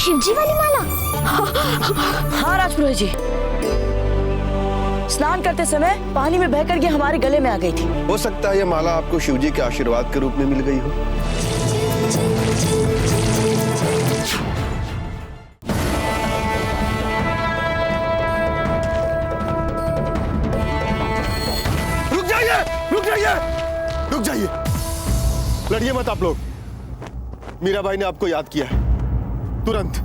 शिवजी वाली माला? हाँ राजपुरोहित जी, स्नान करते समय पानी में बहकर ये हमारे गले में आ गई थी। हो सकता है ये माला आपको शिवजी के आशीर्वाद के रूप में मिल गई हो। रुक जाइए, रुक जाइए, रुक जाइए, लड़िए मत आप लोग। मीराबाई ने आपको याद किया है, तुरंत।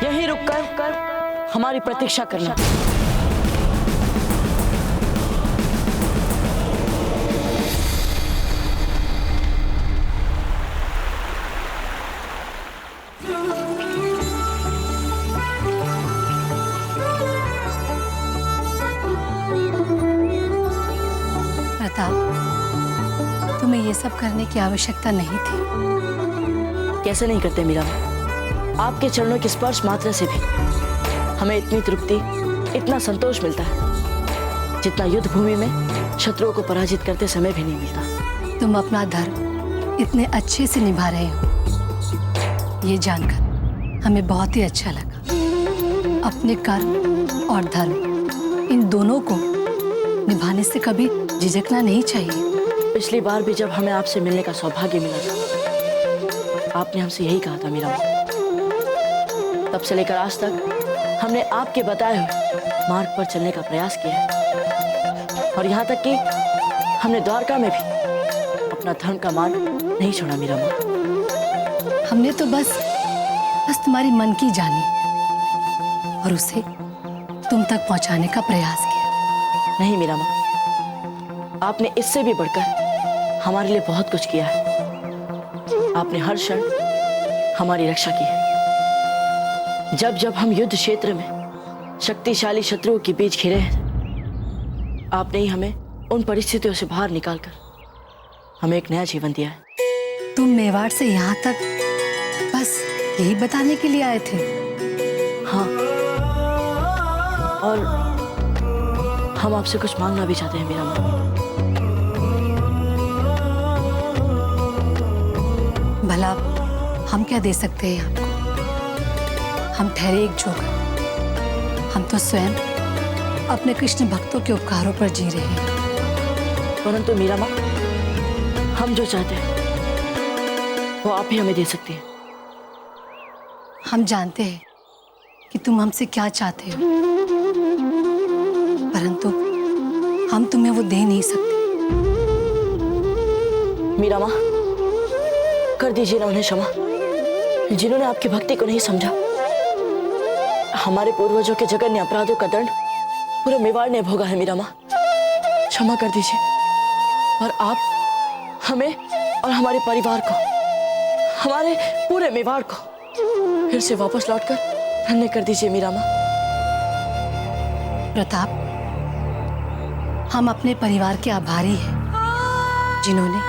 यहीं रुककर हमारी प्रतीक्षा करना। प्रताप, तुम्हें ये सब करने की आवश्यकता नहीं थी। कैसे नहीं करते मीरा? आपके चरणों के स्पर्श मात्र से भी हमें इतनी तृप्ति, इतना संतोष मिलता है जितना युद्ध भूमि में शत्रुओं को पराजित करते समय भी नहीं मिलता। तुम अपना धर्म इतने अच्छे से निभा रहे हो, ये जानकर हमें बहुत ही अच्छा लगा। अपने कर्म और धर्म, इन दोनों को निभाने से कभी झिझकना नहीं चाहिए। पिछली बार भी जब हमें आपसे मिलने का सौभाग्य मिला था, आपने हमसे यही कहा था मीरा। तब से लेकर आज तक हमने आपके बताए हुए मार्ग पर चलने का प्रयास किया है, और यहाँ तक कि हमने द्वारका में भी अपना धर्म का मार्ग नहीं छोड़ा मीरा माँ। हमने तो बस तुम्हारी मन की जानी और उसे तुम तक पहुंचाने का प्रयास किया। नहीं मीरा माँ, आपने इससे भी बढ़कर हमारे लिए बहुत कुछ किया है। आपने हर क्षण हमारी रक्षा की है। जब जब हम युद्ध क्षेत्र में शक्तिशाली शत्रुओं के बीच घिरे हैं, आपने ही हमें उन परिस्थितियों से बाहर निकालकर हमें एक नया जीवन दिया है। तुम मेवाड़ से यहाँ तक बस यही बताने के लिए आए थे? हाँ, और हम आपसे कुछ मांगना भी चाहते हैं मीरा माँ। भला हम क्या दे सकते हैं आपको? हम ठहरे एक जोकर। हम तो स्वयं अपने कृष्ण भक्तों के उपकारों पर जी रहे हैं। परंतु मीरा माँ, हम जो चाहते हैं वो आप ही हमें दे सकती हैं। हम जानते हैं कि तुम हमसे क्या चाहते हो, परंतु हम तुम्हें वो दे नहीं सकते। मीरा माँ, कर दीजिए ना उन्हें क्षमा, जिन्होंने आपकी भक्ति को नहीं समझा। हमारे पूर्वजों के जघन्य अपराधों का दंड पूरे मेवाड़ ने भोगा है मीरा माँ। क्षमा कर दीजिए, और आप हमें और हमारे परिवार को, हमारे पूरे मेवाड़ को फिर से वापस लौटकर धन्य कर दीजिए मीरा माँ। प्रताप, हम अपने परिवार के आभारी हैं, जिन्होंने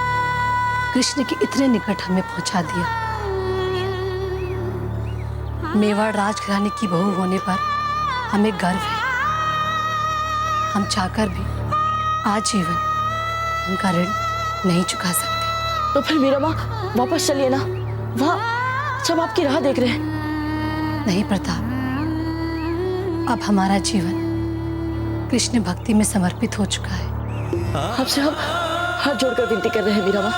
कृष्ण के इतने निकट हमें पहुंचा दिया। मेवाड़ राजघराने की बहू होने पर हमें गर्व है। हम चाहकर भी आजीवन उनका ऋण नहीं चुका सकते। तो फिर मीरा माँ वापस चलिए ना, वहाँ सब आपकी राह देख रहे हैं। नहीं प्रताप, अब हमारा जीवन कृष्ण भक्ति में समर्पित हो चुका है। आपसे हम हाथ जोड़कर विनती कर रहे हैं मीरा माँ,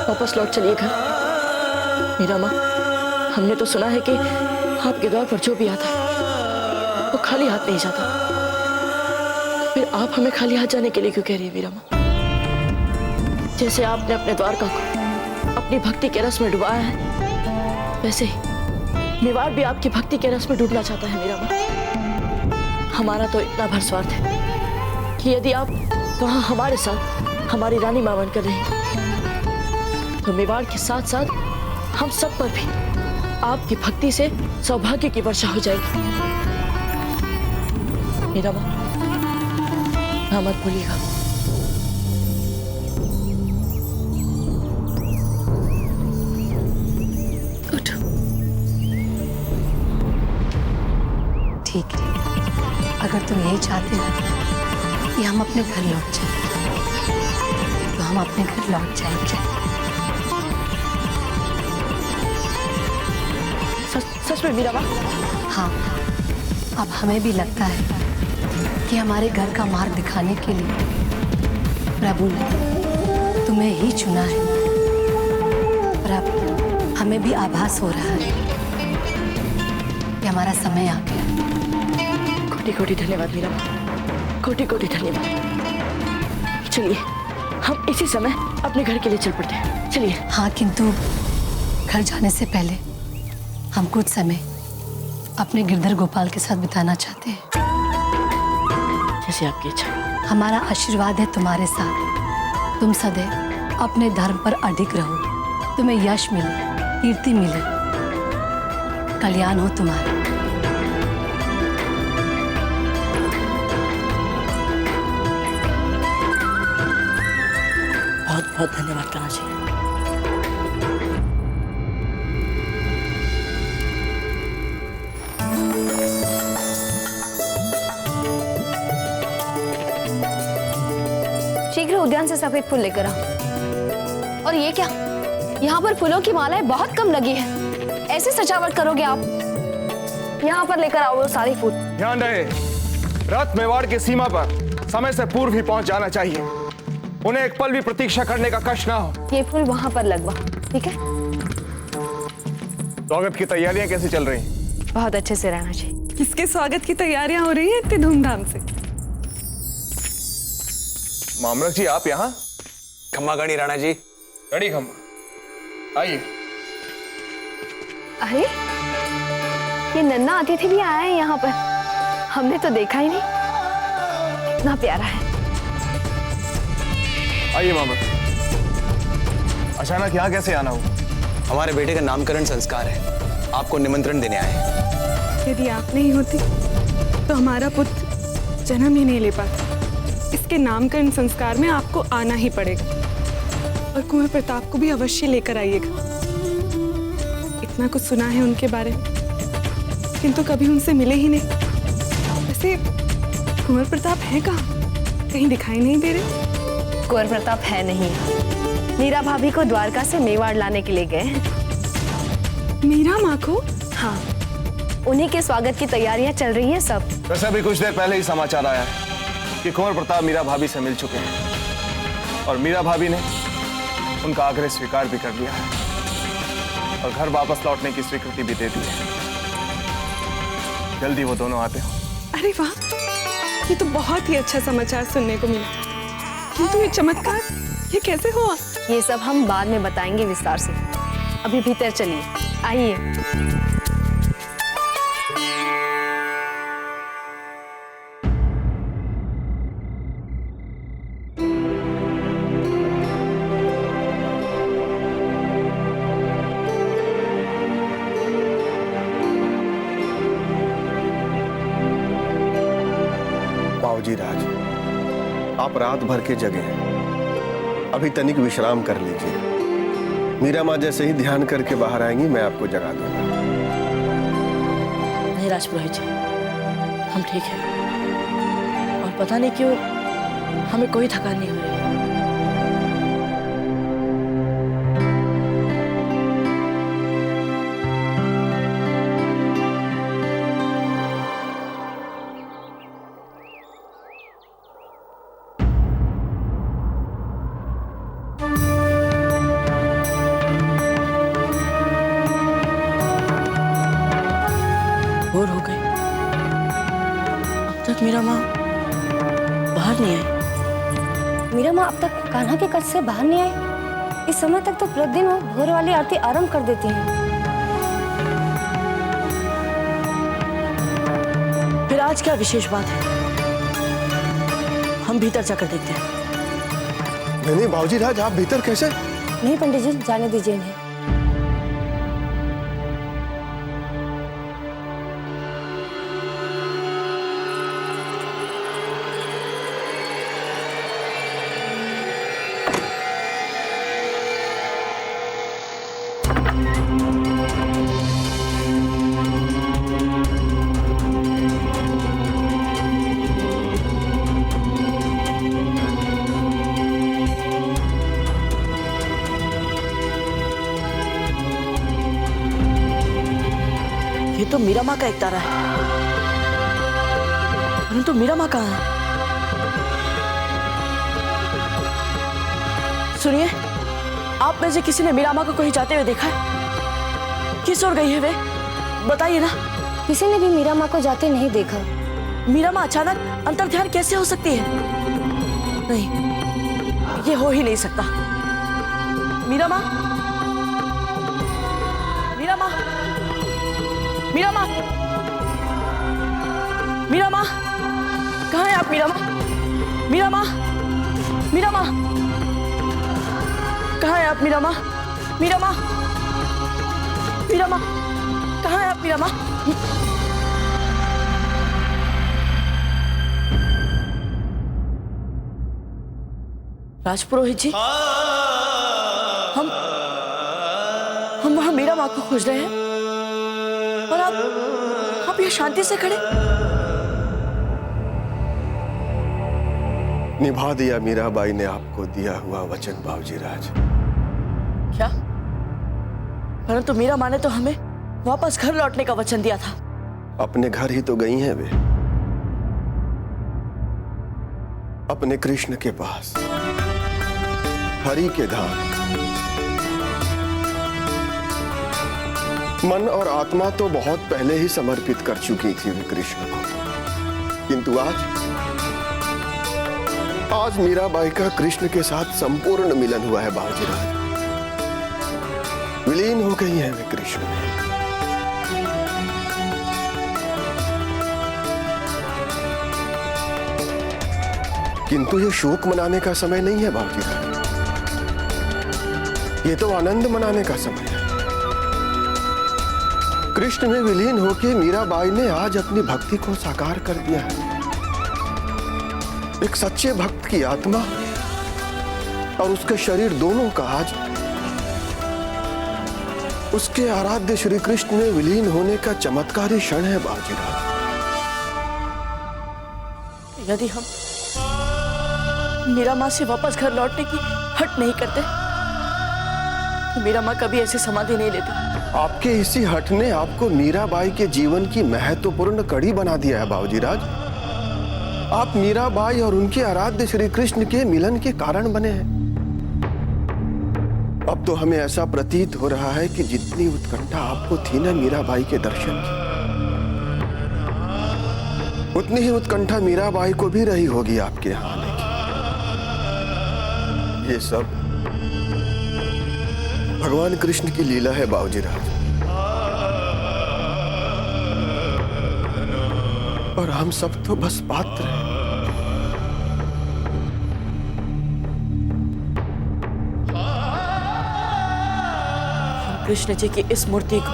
वापस लौट चलिए घर। मीरा माँ, हमने तो सुना है कि आपके द्वार पर जो भी आता है वो खाली हाथ नहीं जाता। फिर आप हमें खाली हाथ जाने के लिए क्यों कह रही है मीरा माँ? जैसे आपने अपने द्वारका को अपनी भक्ति के रस में डुबाया है, वैसे ही मेवाड़ भी आपकी भक्ति के रस में डूबना चाहता है मीरा माँ। हमारा तो इतना भर स्वार्थ है कि यदि आप वहाँ हमारे साथ हमारी रानी मां बनकर रहेंगी, तो मेवाड़ के साथ साथ हम सब पर भी आपकी भक्ति से सौभाग्य की वर्षा हो जाएगी। मीरा माँ, हाँ मत भूलिएगा। उठो। तुम यही चाहते हो कि हम अपने घर लौट जाएं, तो हम अपने घर लौट जाएंगे। सच में मीरा माँ? हाँ, अब हमें भी लगता है कि हमारे घर का मार्ग दिखाने के लिए प्रभु ने तुम्हें ही चुना है। और अब हमें भी आभास हो रहा है कि हमारा समय आ गया। कोटि कोटि धन्यवाद मीरा माँ, कोटि कोटि धन्यवाद। चलिए हम इसी समय अपने घर के लिए चल पड़ते हैं, चलिए। हाँ, किंतु घर जाने से पहले हम कुछ समय अपने गिरधर गोपाल के साथ बिताना चाहते हैं। जैसे आपकी इच्छा। हमारा आशीर्वाद है तुम्हारे साथ। तुम सदैव अपने धर्म पर अडिग रहो, तुम्हें यश मिले, कीर्ति मिले, कल्याण हो तुम्हारा। बहुत बहुत धन्यवाद कान्हा जी। शीघ्र उद्यान से सफेद फूल लेकर आओ। और ये क्या, यहाँ पर फूलों की मालाएं बहुत कम लगी है, ऐसे सजावट करोगे आप? यहाँ पर लेकर आओ वो सारे फूल। ध्यान रहे, रथ मेवाड़ की सीमा पर समय से पूर्व ही पहुंच जाना चाहिए। उन्हें एक पल भी प्रतीक्षा करने का कष्ट ना हो। ये फूल वहाँ पर लगवा, ठीक है? स्वागत की तैयारियां कैसी चल रही? बहुत अच्छे से रहना जी। किसके स्वागत की तैयारियां हो रही हैं इतनी धूमधाम से? मामलक जी आप यहाँ? खम्मा गणी राणा जी। गणी खम्मा, आइए। अरे ये नन्हा अतिथि भी आया है यहाँ पर, हमने तो देखा ही नहीं। कितना प्यारा है। आइए मामलक। अचानक यहाँ कैसे आना हुआ? हमारे बेटे का नामकरण संस्कार है, आपको निमंत्रण देने आए हैं। यदि आप नहीं होती तो हमारा पुत्र जन्म ही नहीं ले पाता। इसके नामकरण संस्कार में आपको आना ही पड़ेगा, और कुंवर प्रताप को भी अवश्य लेकर आइएगा। इतना कुछ सुना है उनके बारे में, किंतु कभी उनसे मिले ही नहीं। वैसे कुंवर प्रताप है कहाँ? कहीं दिखाई नहीं दे रहे। कुंवर प्रताप है नहीं, मीरा भाभी को द्वारका से मेवाड़ लाने के लिए गए हैं। मीरा माँ को? हाँ, उन्हीं के स्वागत की तैयारियां चल रही हैं सब। वैसे भी कुछ देर पहले ही समाचार आया है कि कुंवर प्रताप मीरा भाभी से मिल चुके हैं, और मीरा भाभी ने उनका आग्रह स्वीकार भी कर लिया है, और घर वापस लौटने की स्वीकृति भी दे दी है। जल्दी वो दोनों आते हो। अरे वाह, ये तो बहुत ही अच्छा समाचार सुनने को मिला। किंतु ये चमत्कार ये कैसे हुआ? ये सब हम बाद में बताएंगे विस्तार से। अभी भीतर चलिए, आइए। बाबूजी राज, आप रात भर के जगे हैं, अभी तनिक विश्राम कर लीजिए। मीरा माँ जैसे ही ध्यान करके बाहर आएंगी मैं आपको जगा दूंगा। नहीं राजपुरोहित जी, हम ठीक हैं, और पता नहीं क्यों हमें कोई थकान नहीं हो रही। बोर हो गई। अब तक मीरा माँ बाहर नहीं आई। मीरा माँ अब तक कान्हा के कच्छ से बाहर नहीं आई। इस समय तक तो प्रतिदिन वो भोर वाली आरती आरंभ कर देती हैं। फिर आज क्या विशेष बात है? हम भीतर जाकर देखते हैं। नहीं बाबूजी राज, आप भीतर कैसे? नहीं पंडित जी, जाने दीजिए इन्हें। ये तो मीरा माँ का एक तारा है, परंतु मीरा माँ कहाँ है? सुनिए, आप में से किसी ने मीरा माँ को कहीं जाते हुए देखा है? किस ओर गई है वे? बताइए ना। किसी ने भी मीरा माँ को जाते नहीं देखा। मीरा माँ अचानक अंतर्ध्यान कैसे हो सकती है? नहीं, ये हो ही नहीं सकता। मीरा माँ, मीरा माँ, मीरा माँ, मीरा माँ, कहाँ है आप? मीरा माँ, मीरा माँ, मीरा माँ, कहाँ है आप? मीरा माँ, मीरा माँ, मीरा माँ, कहाँ है आप? मीरा माँ। राजपुरोहित जी, हम वहां मीरा माँ को खोज रहे हैं और आप यहाँ शांति से खड़े। निभा दिया मीराबाई ने आपको दिया हुआ वचन बाबूजी राज। क्या? परंतु मीरा माँ ने तो हमें वापस घर लौटने का वचन दिया था। अपने घर ही तो गई हैं वे, अपने कृष्ण के पास, हरि के धाम। मन और आत्मा तो बहुत पहले ही समर्पित कर चुकी थी वे कृष्ण को, किंतु आज मीराबाई का कृष्ण के साथ संपूर्ण मिलन हुआ है बाबूजी राज। विलीन हो गई है वे कृष्ण में। किंतु ये शोक मनाने का समय नहीं है बाबूजी राज, ये तो आनंद मनाने का समय है। कृष्ण में विलीन होकर मीराबाई ने आज अपनी भक्ति को साकार कर दिया है। एक सच्चे भक्त की आत्मा और उसके शरीर दोनों का आज उसके आराध्य श्री कृष्ण में विलीन होने का चमत्कारी क्षण है बाबूजी राज। यदि हम मीरा माँ से वापस घर लौटने की हट नहीं करते, मीरा माँ कभी ऐसी समाधि नहीं लेती। आपके इसी हट ने आपको मीराबाई के जीवन की महत्वपूर्ण कड़ी बना दिया है बाबूजी राज। आप मीराबाई और उनके आराध्य श्री कृष्ण के मिलन के कारण बने हैं। अब तो हमें ऐसा प्रतीत हो रहा है कि जितनी उत्कंठा आपको थी ना मीराबाई के दर्शन की, उतनी ही उत्कंठा मीराबाई को भी रही होगी आपके यहाँ आने की। ये सब भगवान कृष्ण की लीला है बाबूजी राज, और हम सब तो बस पात्र हैं। हम कृष्ण जी की इस मूर्ति को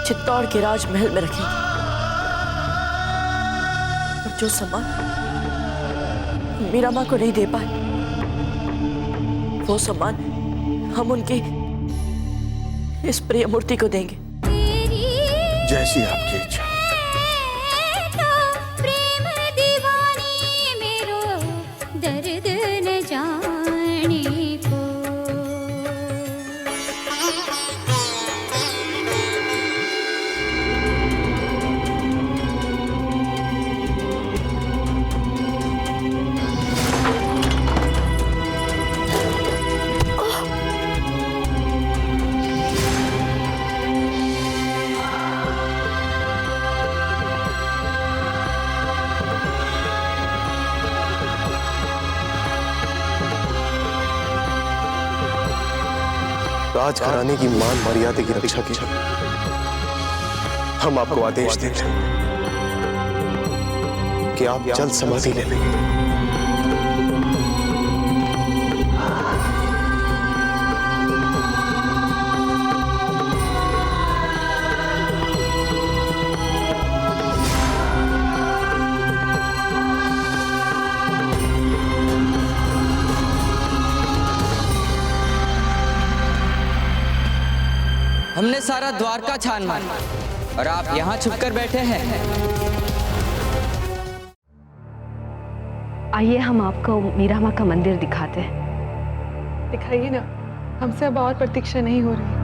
चित्तौड़ के राजमहल में रखेंगे, और जो सम्मान मीरा माँ को नहीं दे पाए, वो सम्मान हम उनकी इस प्रिय मूर्ति को देंगे। जैसी आपकी इच्छा। प्रेम दीवानी मेरो दर्द न जाने को। राजघराने की मान मर्यादा की रक्षा के हम आपको आदेश देते हैं कि आप जल्द समाधि ले लें। हमने सारा द्वारका छान मारा और आप यहाँ छुपकर बैठे हैं। आइए हम आपको मीरा माँ का मंदिर दिखाते हैं। दिखाइए ना, हमसे अब और प्रतीक्षा नहीं हो रही।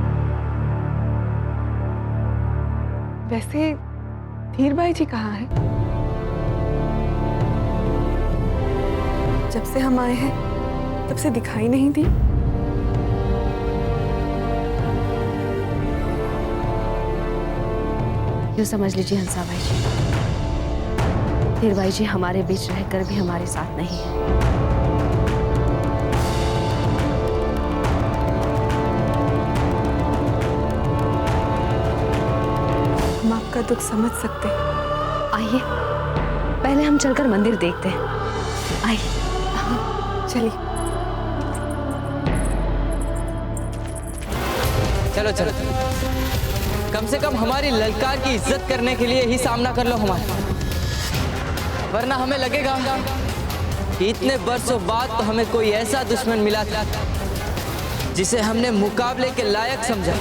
वैसे धीर भाई जी कहाँ हैं? जब से हम आए हैं तब से दिखाई नहीं दी। यूँ समझ लीजिए हंसा भाई जी, धीर भाई जी हमारे बीच रहकर भी हमारे साथ नहीं है। हम आपका दुख समझ सकते हैं। आइए पहले हम चलकर मंदिर देखते हैं। आइए चलिए। चलो चलो, कम से कम हमारी ललकार की इज्जत करने के लिए ही सामना कर लो हमारा, वरना हमें लगेगा कि इतने बरसों बाद तो हमें कोई ऐसा दुश्मन मिला था जिसे हमने मुकाबले के लायक समझा,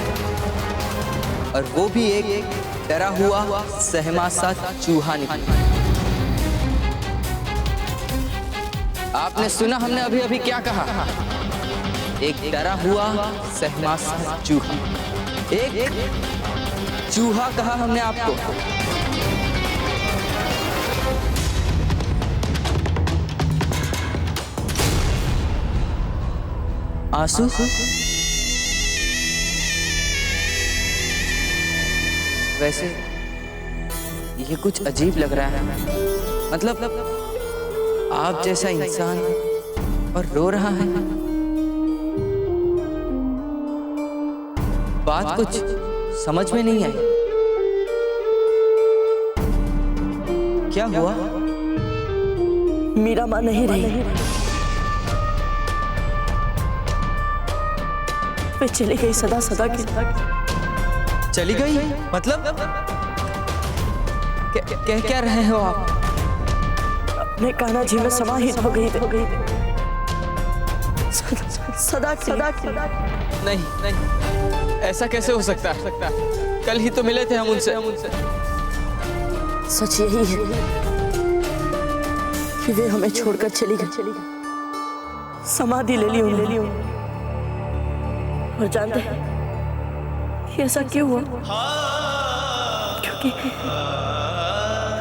और वो भी एक डरा हुआ सहमा सा चूहा निकला। आपने सुना हमने अभी अभी क्या कहा? एक डरा हुआ सहमा सा चूहा, एक चूहा कहा हमने आपको। आंसू? वैसे ये कुछ अजीब लग रहा है, मतलब आप जैसा इंसान और रो रहा है। बात कुछ समझ में नहीं आई। क्या हुआ? मीरा माँ नहीं रही, वे चली गई सदा सदा की। चली गई? मतलब कह क्या रहे हो आप? अपने कान्हा जी में समाहित हो गई थी। सदा की। नहीं नहीं, ऐसा कैसे हो सकता है? कल ही तो मिले थे हम उनसे। सच यही है कि वे हमें छोड़कर चली गई, समाधि ले ली उन्होंने। और जानते हैं कि ऐसा क्यों हुआ? क्योंकि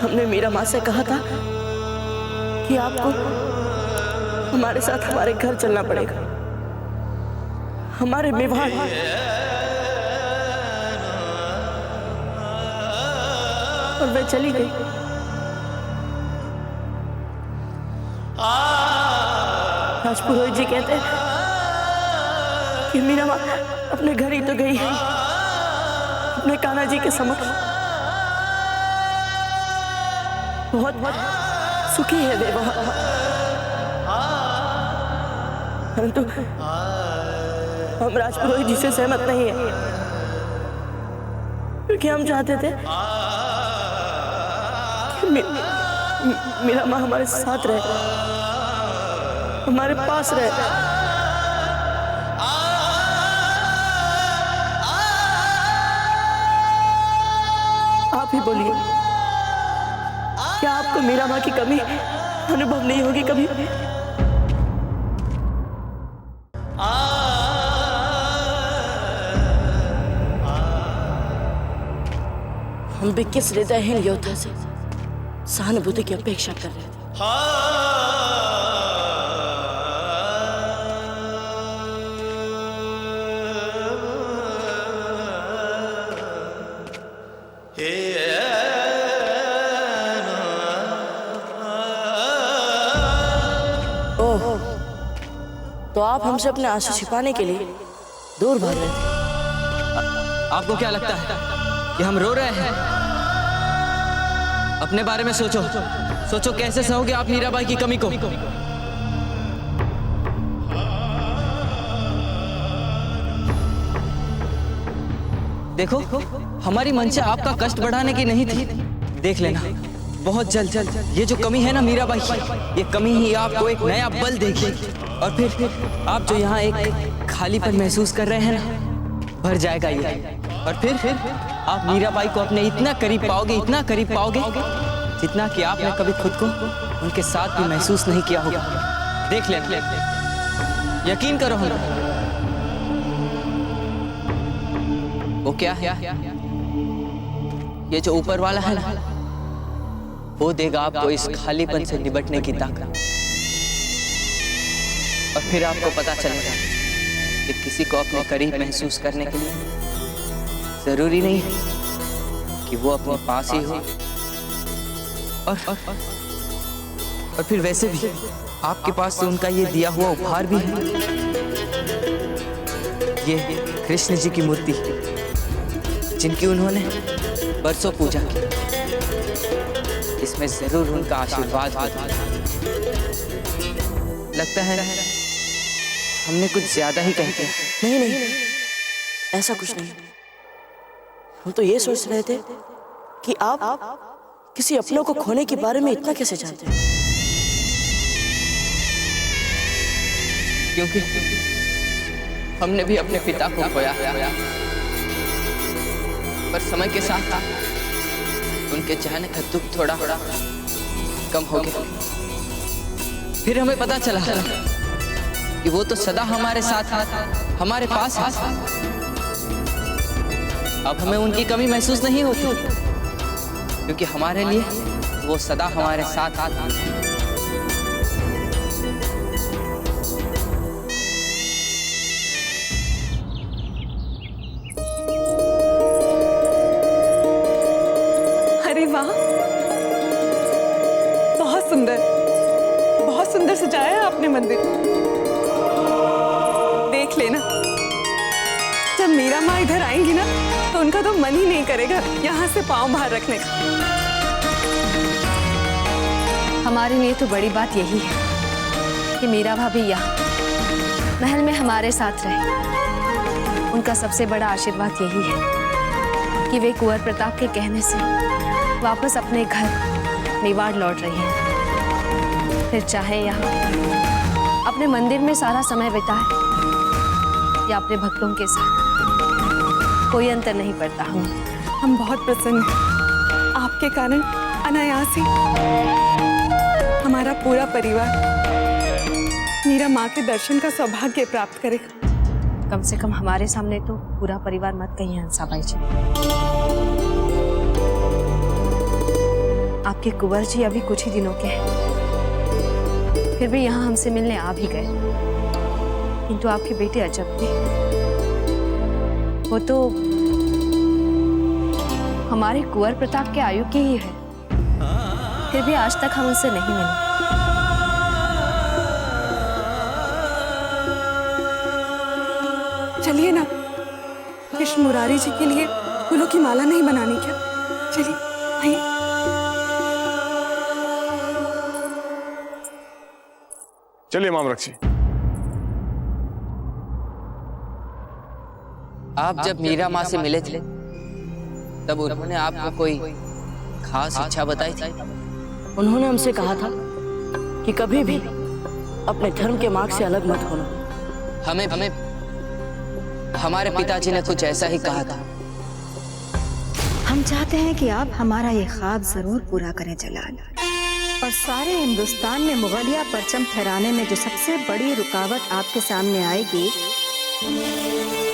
हमने मीरा माँ से कहा था कि आपको हमारे साथ हमारे घर चलना पड़ेगा, हमारे मेवाड़। और वे चली गई। राजपुरोहित जी कहते हैं कि मीरा माँ अपने घर ही तो गई है, अपने कान्हा जी के समक्ष। बहुत सुखी है वे वहाँ, परंतु हम राजपुरोहित जी से सहमत नहीं है, क्योंकि हम चाहते थे कि मीरा माँ हमारे साथ रहे, हमारे पास रहे। आप ही बोलिए, क्या आपको मीरा माँ की कमी अनुभव नहीं होगी कभी? हम भी किस हृदयहीन योद्धा से सहानुभूति की अपेक्षा कर रहे थे। ओह, तो आप हमसे अपने आंसू छिपाने के लिए दूर भाग रहे थे। आपको क्या लगता है कि हम रो रहे हैं? अपने बारे में सोचो, सोचो कैसे सहोगे आप मीराबाई की कमी को। देखो, हमारी मंशा आपका कष्ट बढ़ाने की नहीं थी। देख लेना, बहुत जल्द ये जो कमी है ना मीराबाई, ये कमी ही आपको एक नया बल देगी, और फिर आप जो यहाँ एक खालीपन महसूस कर रहे हैं ना, भर जाएगा ये। और फिर आप मीराबाई को अपने इतना करीब पाओगे, इतना करीब पाओगे, जितना कि आपने कभी खुद को उनके साथ भी महसूस नहीं किया होगा। देख लेना, यकीन करो। हम वो क्या है? ये जो ऊपर वाला है ना, वो देगा आपको इस खालीपन से निपटने की ताकत। और फिर आपको पता चलेगा कि किसी को अपने करीब महसूस करने के लिए जरूरी नहीं है कि वो अपने पास ही हो। और फिर वैसे भी आपके पास तो उनका ये दिया हुआ उपहार भी है, ये कृष्ण जी की मूर्ति, जिनकी उन्होंने बरसों पूजा की। इसमें जरूर उनका आशीर्वाद होगा। लगता है हमने कुछ ज्यादा ही कह दिया। नहीं नहीं, ऐसा कुछ नहीं। हम तो ये सोच रहे थे कि आप किसी अपनों को खोने के बारे में इतना कैसे जानते हैं। क्योंकि हमने भी अपने पिता को खोया, पर समय के साथ उनके जाने का दुख थोड़ा कम हो गया। फिर हमें पता चला कि वो तो सदा हमारे साथ, हमारे पास है। अब हमें उनकी कमी महसूस नहीं होती, क्योंकि हमारे लिए वो सदा हमारे साथ हैं। अरे वाह, बहुत सुंदर सजाया है आपने मंदिर। देख लेना, जब मीरा माँ इधर आएंगी ना, तो उनका तो मन ही नहीं करेगा यहाँ से पाँव बाहर रखने का। हमारे लिए तो बड़ी बात यही है कि मीरा भाभी यहाँ महल में हमारे साथ रहे। उनका सबसे बड़ा आशीर्वाद यही है कि वे कुंवर प्रताप के कहने से वापस अपने घर मेवाड़ लौट रही हैं। फिर चाहे यहाँ अपने मंदिर में सारा समय बिताए या अपने भक्तों के साथ, कोई अंतर नहीं पड़ता। हम बहुत प्रसन्न हैं। आपके कारण अनायास ही हमारा पूरा परिवार मीरा माँ के दर्शन का सौभाग्य प्राप्त करेगा। कम से कम हमारे सामने तो पूरा परिवार मत कहिए हंसाबाई जी। आपके कुंवर जी अभी कुछ ही दिनों के हैं, फिर भी यहाँ हमसे मिलने आ भी गए। किंतु आपके बेटे अजब थे, वो तो हमारे कुंवर प्रताप के आयु की ही है, फिर भी आज तक हम उनसे नहीं मिले। चलिए ना, कृष्ण मुरारी जी के लिए फूलों की माला नहीं बनानी क्या? चलिए आइए। चलिए माम रक्षी। आप जब मीरा माँ से मिले थे, तब उन्होंने आपको कोई खास इच्छा बताई थी? उन्होंने हमसे कहा था कि कभी भी अपने धर्म के मार्ग से अलग मत होना। हमें हमारे पिताजी ने कुछ ऐसा ही कहा था। हम चाहते हैं कि आप हमारा ये ख्वाब जरूर पूरा करें जलाल, और सारे हिंदुस्तान में मुगलिया परचम फहराने में जो सबसे बड़ी रुकावट आपके सामने आएगी,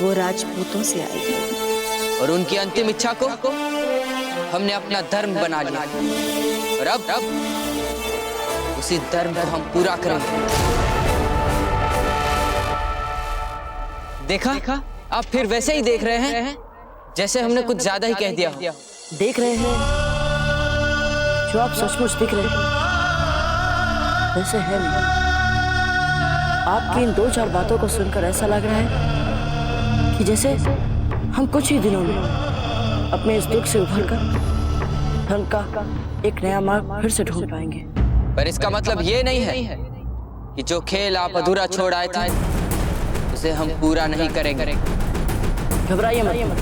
वो राजपूतों से आएगी। और उनकी अंतिम इच्छा को हमने अपना धर्म बना लिया, और अब उसी धर्म को हम पूरा करेंगे। देखा? आप फिर वैसे ही देख रहे हैं जैसे हमने कुछ ज्यादा ही कह दिया। देख रहे हैं जो आप सचमुच दिख रहे हैं वैसे है नहीं। आपकी इन 2-4 बातों को सुनकर ऐसा लग रहा है कि जैसे हम कुछ ही दिनों में अपने इस दुख से उभरकर धर्म का एक नया मार्ग फिर से ढूंढ पाएंगे। पर इसका मतलब ये नहीं है कि जो खेल आप अधूरा छोड़ आए थे उसे हम पूरा नहीं करेंगे। घबराइए मत,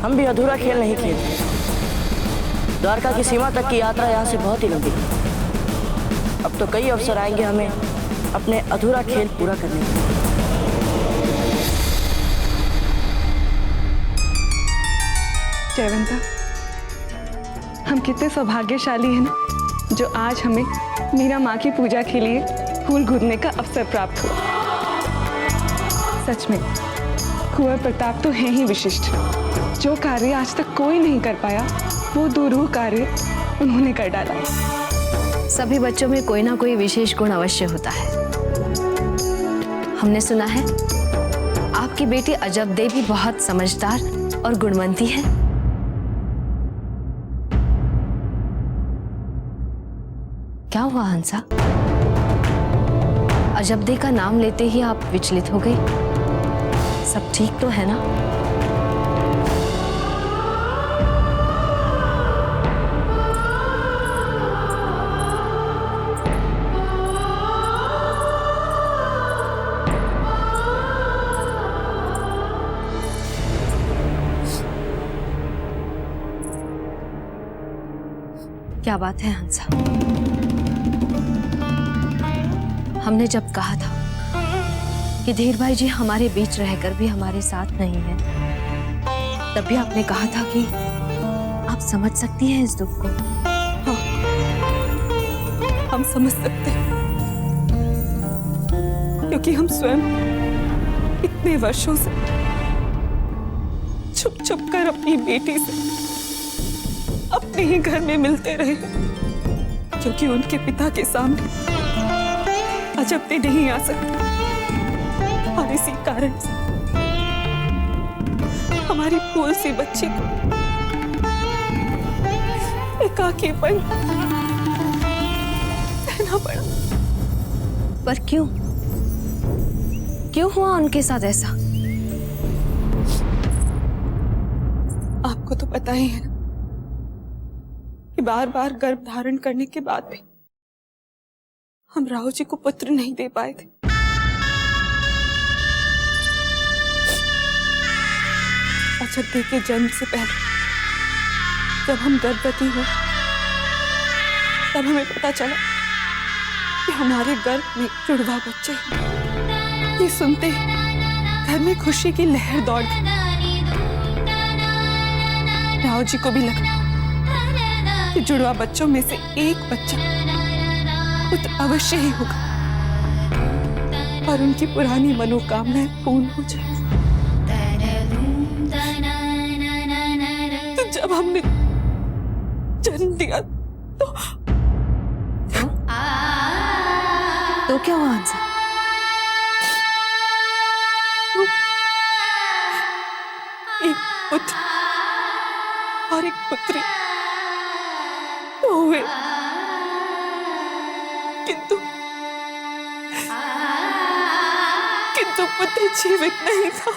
हम भी अधूरा खेल नहीं खेलते। द्वारका की सीमा तक की यात्रा यहाँ से बहुत ही लंबी है। अब तो कई अवसर आएंगे हमें अपने अधूरा खेल पूरा करने के। जयवंता, हम कितने सौभाग्यशाली हैं ना, जो आज हमें मीरा माँ की पूजा के लिए फूल गुदने का अवसर प्राप्त हुआ। सच में कुंवर प्रताप तो हैं ही विशिष्ट। जो कार्य आज तक कोई नहीं कर पाया, वो दुरूह कार्य उन्होंने कर डाला। सभी बच्चों में कोई ना कोई विशेष गुण अवश्य होता है। हमने सुना है आपकी बेटी अजब दे भी बहुत समझदार और गुणवंती है। क्या हुआ हंसा? अजब दे का नाम लेते ही आप विचलित हो गई। सब ठीक तो है ना? क्या बात है हंसा? हमने जब कहा था कि धीर भाई जी हमारे बीच रहकर भी हमारे साथ नहीं है, तब भी आपने कहा था कि आप समझ सकती हैं इस दुख को। हाँ, हम समझ सकते हैं, क्योंकि हम स्वयं इतने वर्षों से छुप छुप कर अपनी बेटी से अपने ही घर में मिलते रहे, क्योंकि उनके पिता के सामने अजब दे नहीं आ सकते। और इसी कारण से हमारी फूल सी बच्ची को एकाकीपन सहना पड़ा। पर क्यों? क्यों हुआ उनके साथ ऐसा? आपको तो पता ही है ना कि बार बार गर्भ धारण करने के बाद भी हम राव जी को पुत्र नहीं दे पाए थे। अजब दे के जन्म से पहले जब हम गर्भवती हुए, तब हमें पता चला कि हमारे गर्भ में जुड़वा बच्चे हैं। ये सुनते ही घर में खुशी की लहर दौड़ गई। राव जी को भी लगा कि जुड़वा बच्चों में से एक बच्चा पुत्र अवश्य ही होगा और उनकी पुरानी मनोकामनाएं पूर्ण हो जाएगी। तो जब हमने जन्म दिया तो क्या हुआ हंसा? एक पुत्र और एक पुत्री तो हुए, किंतु पुत्र जीवित नहीं था।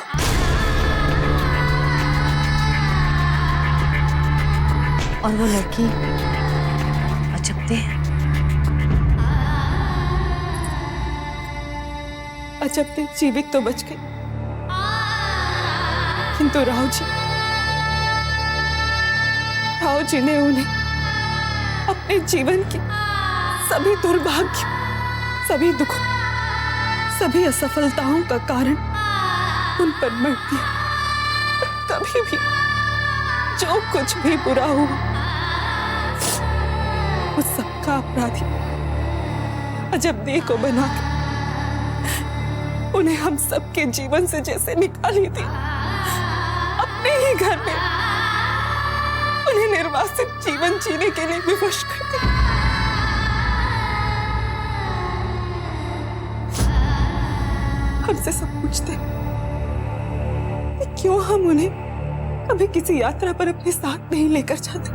और वो लड़की अजब दे है। अजब दे जीवित तो बच गई, किंतु राव जी ने उन्हें अपने जीवन की सभी दुर्भाग्य, सभी दुखों, सभी असफलताओं का कारण उन पर मर दिया। कभी भी जो कुछ भी बुरा हुआ, उस सबका अपराधी अजब दे को बनाकर उन्हें हम सबके जीवन से जैसे निकाली थी, अपने ही घर में उन्हें निर्वासित जीवन जीने के लिए विवश कर दिया। हमसे सब पूछते क्यों हम उन्हें कभी किसी यात्रा पर अपने साथ नहीं लेकर जाते।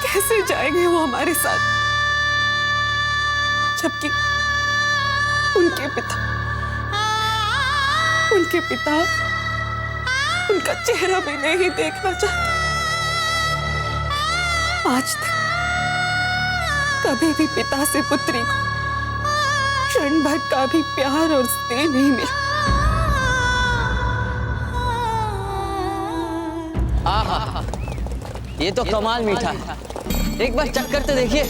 कैसे जाएंगे वो हमारे साथ, जबकि उनके पिता उनका चेहरा भी नहीं देखना चाहते। आज तक कभी भी पिता से पुत्री को क्षण भर का भी प्यार और स्नेह नहीं मिला। आहा, ये तो कमाल मीठा है। एक बार चक्कर तो देखिए।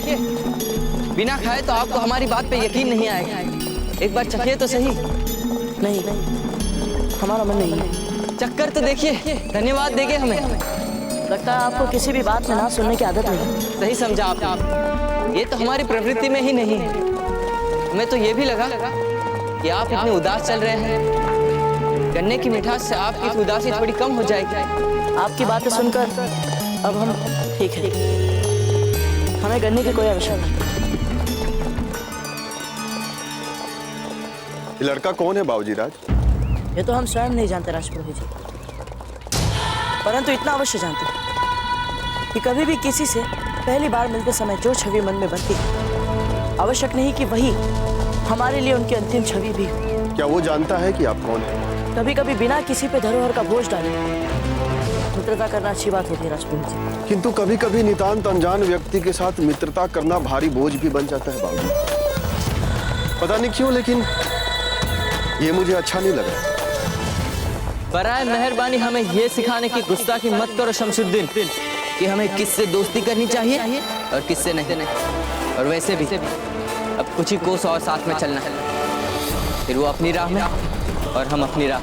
बिना खाए तो आपको हमारी बात पे यकीन नहीं आएगा। एक बार चखिए तो सही। नहीं, हमारा मन नहीं है। चक्कर तो देखिए, धन्यवाद देंगे हमें। लगता है आपको किसी भी बात में ना सुनने की आदत नहीं। सही समझा आप। ये तो हमारी प्रवृत्ति में ही नहीं है। हमें तो ये भी लगा कि आप इतने उदास चल रहे हैं, गन्ने की मिठास से आपकी उदासी थोड़ी कम हो जाएगी। आपकी बातें सुनकर अब हम ठीक है, हमें गन्ने की कोई आवश्यकता नहीं। ये लड़का कौन है बाबूजी राज? ये तो हम स्वयं नहीं जानते राजपुरोहित जी, परंतु इतना अवश्य जानते हैं कि कभी भी किसी से पहली बार मिलते समय जो छवि मन में बनती है, आवश्यक नहीं कि वही हमारे लिए उनकी अंतिम छवि भी हो। क्या वो जानता है कि आप कौन हैं? कभी कभी बिना किसी पे धरोहर का बोझ डाले मित्रता करना अच्छी बात होती है राजपुरोहित जी। किंतु कभी कभी नितांत अनजान व्यक्ति के साथ मित्रता करना भारी बोझ भी बन जाता है बाबूजी। पता नहीं क्यों, लेकिन ये मुझे अच्छा नहीं लगा। बराए मेहरबानी हमें ये सिखाने की गुस्ताखी मत करो शमशुद्दीन कि हमें किससे दोस्ती करनी चाहिए और किससे नहीं। और वैसे भी अब कुछ ही कोस और साथ में चलना है, फिर वो अपनी राह में और हम अपनी राह।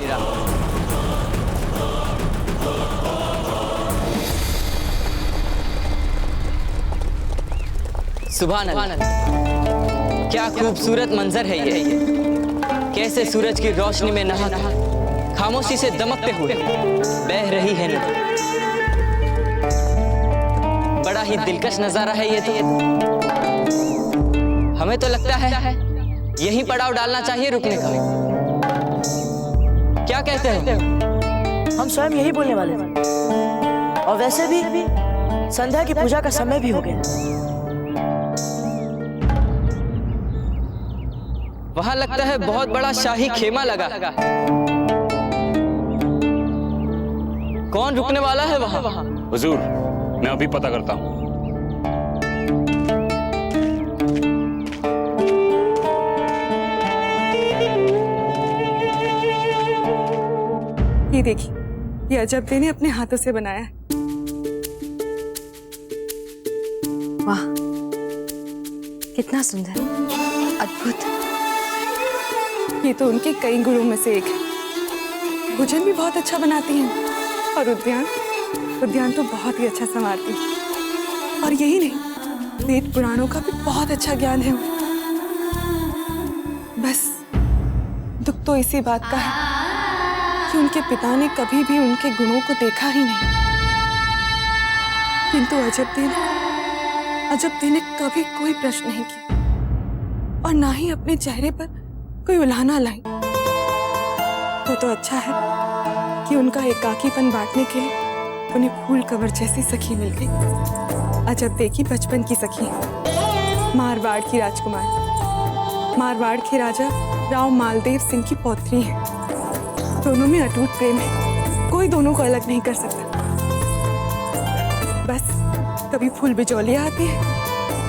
सुभान अल्लाह, क्या खूबसूरत मंजर है ये। कैसे सूरज की रोशनी में नहा खामोशी से दमकते हुए बह रही है नदी। बड़ा ही दिलकश नजारा है ये तो। हमें तो लगता है यहीं पड़ाव डालना चाहिए रुकने का। क्या कहते हो? हम स्वयं यही बोलने वाले थे, और वैसे भी संध्या की पूजा का समय भी हो गया। वहां लगता है बहुत बड़ा शाही खेमा लगा। कौन रुकने वाला है वहां? हुजूर, मैं अभी पता करता हूं। ये देखिए, ये अजब ने अपने हाथों से बनाया है। वाह, कितना सुंदर, अद्भुत। ये तो उनके कई गुणों में से एक है। भोजन भी बहुत अच्छा बनाती हैं, और उद्यान तो बहुत ही अच्छा संवारती हैं। और यही नहीं, वेद पुराणों का भी बहुत अच्छा ज्ञान है उन्हें। बस दुख तो इसी बात का है कि उनके पिता ने कभी भी उनके गुणों को देखा ही नहीं। किंतु अजब ने कभी कोई प्रश्न नहीं किया, और ना ही अपने चेहरे पर कोई उल्हाना लाई। तो अच्छा है कि उनका एकाकीपन बांटने के लिए उन्हें फूल कवर जैसी सखी मिल गई। अजब देखी बचपन की सखी, मारवाड़ की राजकुमार, मारवाड़ के राजा राव मालदेव सिंह की पौत्री है। दोनों में अटूट प्रेम है, कोई दोनों को अलग नहीं कर सकता। बस कभी फूल बिजौलिया आती है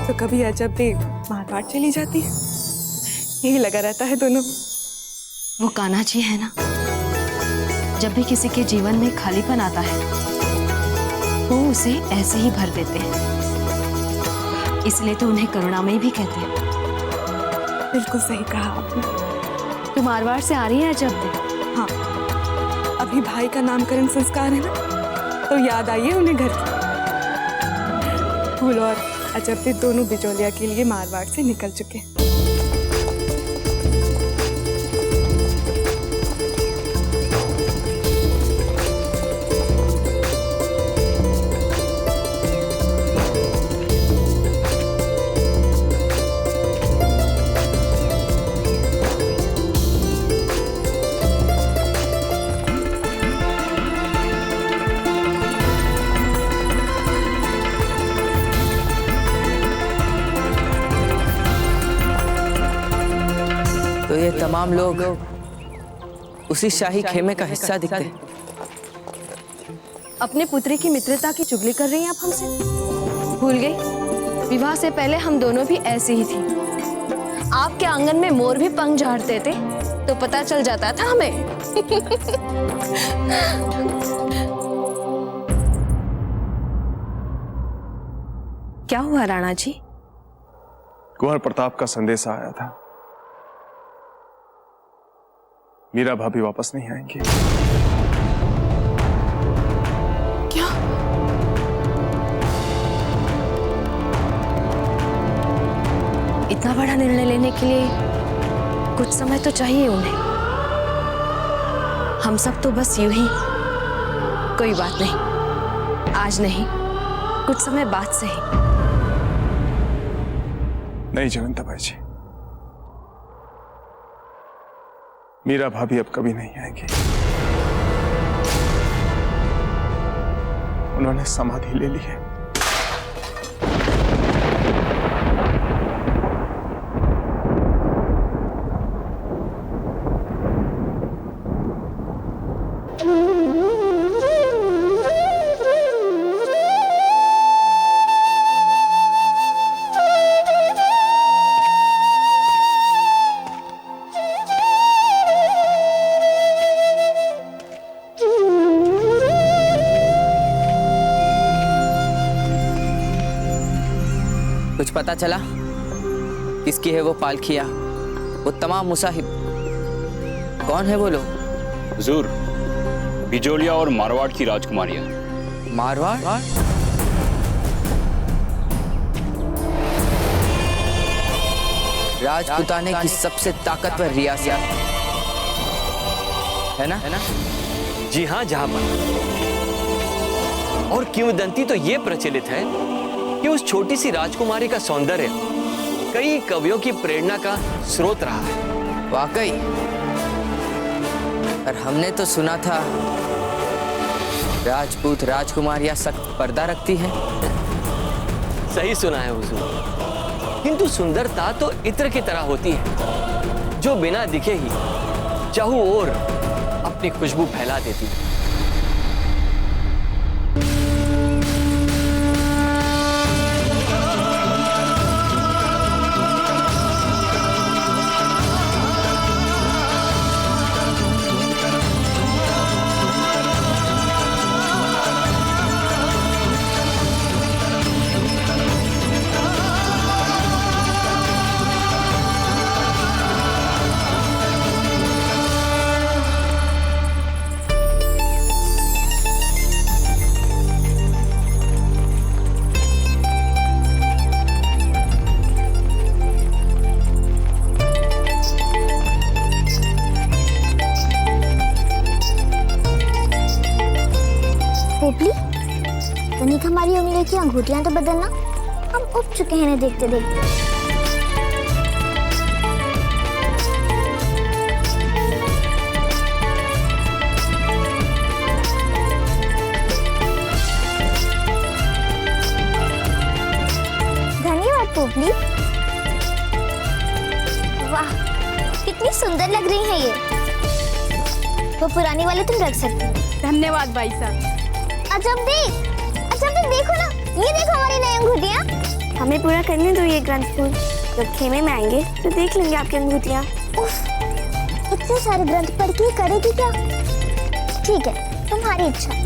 तो कभी अजब देव मारवाड़ चली जाती है। यही लगा रहता है दोनों। वो कान्हा जी है ना, जब भी किसी के जीवन में खालीपन आता है वो उसे ऐसे ही भर देते हैं। इसलिए तो उन्हें करुणामयी भी कहते हैं। बिल्कुल सही कहा आपने। तुम मारवाड़ से आ रही है अजब देव? हाँ, अभी भाई का नामकरण संस्कार है ना, तो याद आई है उन्हें घर की। फूल और अजब देव दोनों बिजौलिया के लिए मारवाड़ से निकल चुके हैं। तो ये तमाम लोग उसी शाही खेमे का हिस्सा दिखते हैं। अपने पुत्री की मित्रता की चुगली कर रही हैं आप हमसे? भूल गई, विवाह से पहले हम दोनों भी ऐसे ही थी। आपके आंगन में मोर भी पंख झाड़ते थे तो पता चल जाता था हमें। क्या हुआ राणा जी? कुंवर प्रताप का संदेश आया था, मीरा भाभी वापस नहीं आएंगी। क्या? इतना बड़ा निर्णय लेने के लिए कुछ समय तो चाहिए उन्हें। हम सब तो बस यूं ही। कोई बात नहीं, आज नहीं, कुछ समय बाद से ही। नहीं जयवंता बाई जी, मीरा भाभी अब कभी नहीं आएगी। उन्होंने समाधि ले ली है। कुछ पता चला किसकी है वो पालखिया, वो तमाम मुसाहिब? कौन है वो लोग? हुजूर, बिजोलिया और मारवाड़ की राजकुमारियां। मारवाड़? राजपुताने की सबसे ताकतवर रियासत है ना? जी हाँ जहां। और किंवदंती तो ये प्रचलित है कि उस छोटी सी राजकुमारी का सौंदर्य कई कवियों की प्रेरणा का स्रोत रहा है। वाकई? पर हमने तो सुना था राजपूत राजकुमारियां सख्त पर्दा रखती हैं। सही सुना है हुजूर, किंतु सुंदरता तो इत्र की तरह होती है जो बिना दिखे ही चाहू ओर अपनी खुशबू फैला देती है। पोपली, तनिक हमारी उंगली की अंगूठियां तो बदलना, हम उब चुके हैं देखते देखते। धन्यवाद पोपली। वाह, कितनी सुंदर लग रही है ये। वो पुरानी वाले तुम रख सकते हो। धन्यवाद भाई साहब। अजब देखो ना, ये देखो हमारी नई अंगूठियाँ। हमें पूरा करने दो ये ग्रंथ पूर्ण। जब खेमे में आएंगे तो देख लेंगे आपकी अंगूठियाँ। इतने सारे ग्रंथ पढ़ के करेगी क्या? ठीक है, तुम्हारी इच्छा।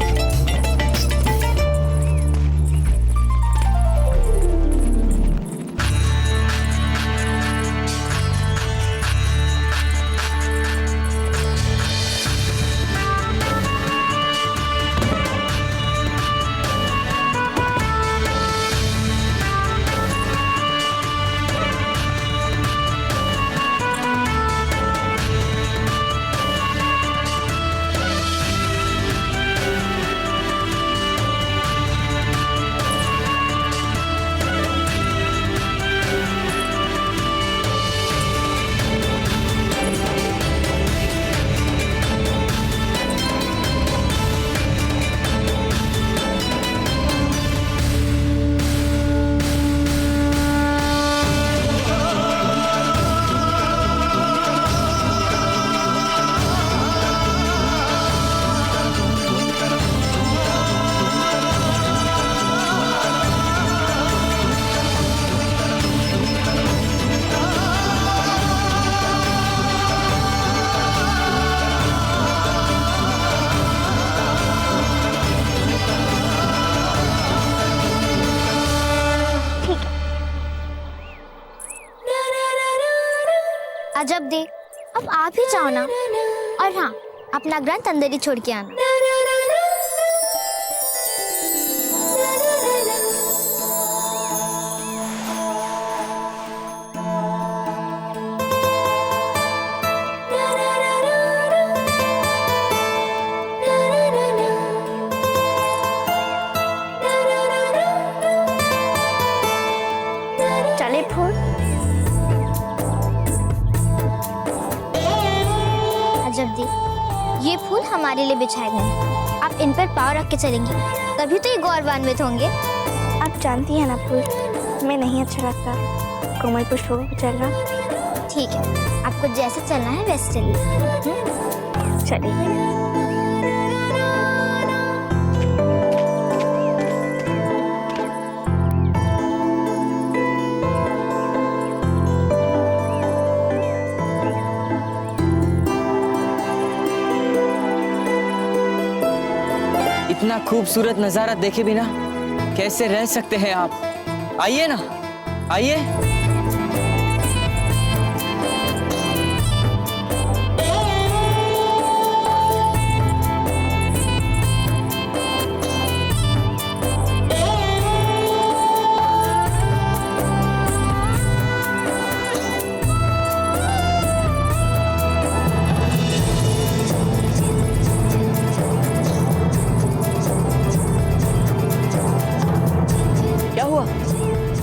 अजब दे, अब आप ही जाओ ना। और हाँ, अपना ग्रंथ अंदर ही छोड़ के आना। गजब दी। ये फूल हमारे लिए बिछाए गए हैं। आप इन पर पाँव रख के चलेंगी, तभी तो ये गौरवान्वित होंगे। आप जानती हैं ना फूल, हमें नहीं अच्छा लगता कोमल पुष्पों पर चलना। ठीक है, आपको जैसे चलना है वैसे चलिए। चलिए। इतना खूबसूरत नजारा देखे बिना कैसे रह सकते हैं आप? आइए ना, आइए।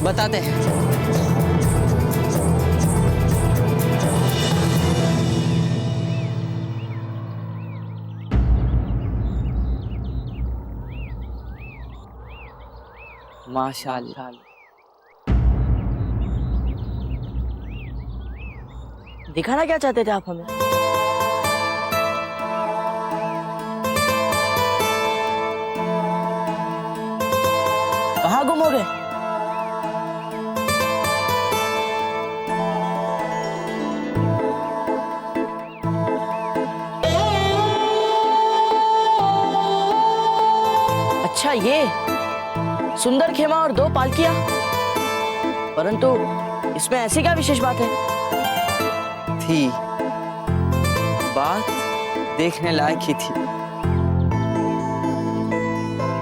बताते हैं। माशाअल्लाह। दिखाना क्या चाहते थे आप हमें? कहाँ गुम हो गए? अच्छा, ये सुंदर खेमा और 2 पालकियां, परंतु इसमें ऐसी क्या विशेष बात है? थी बात देखने लायक ही थी,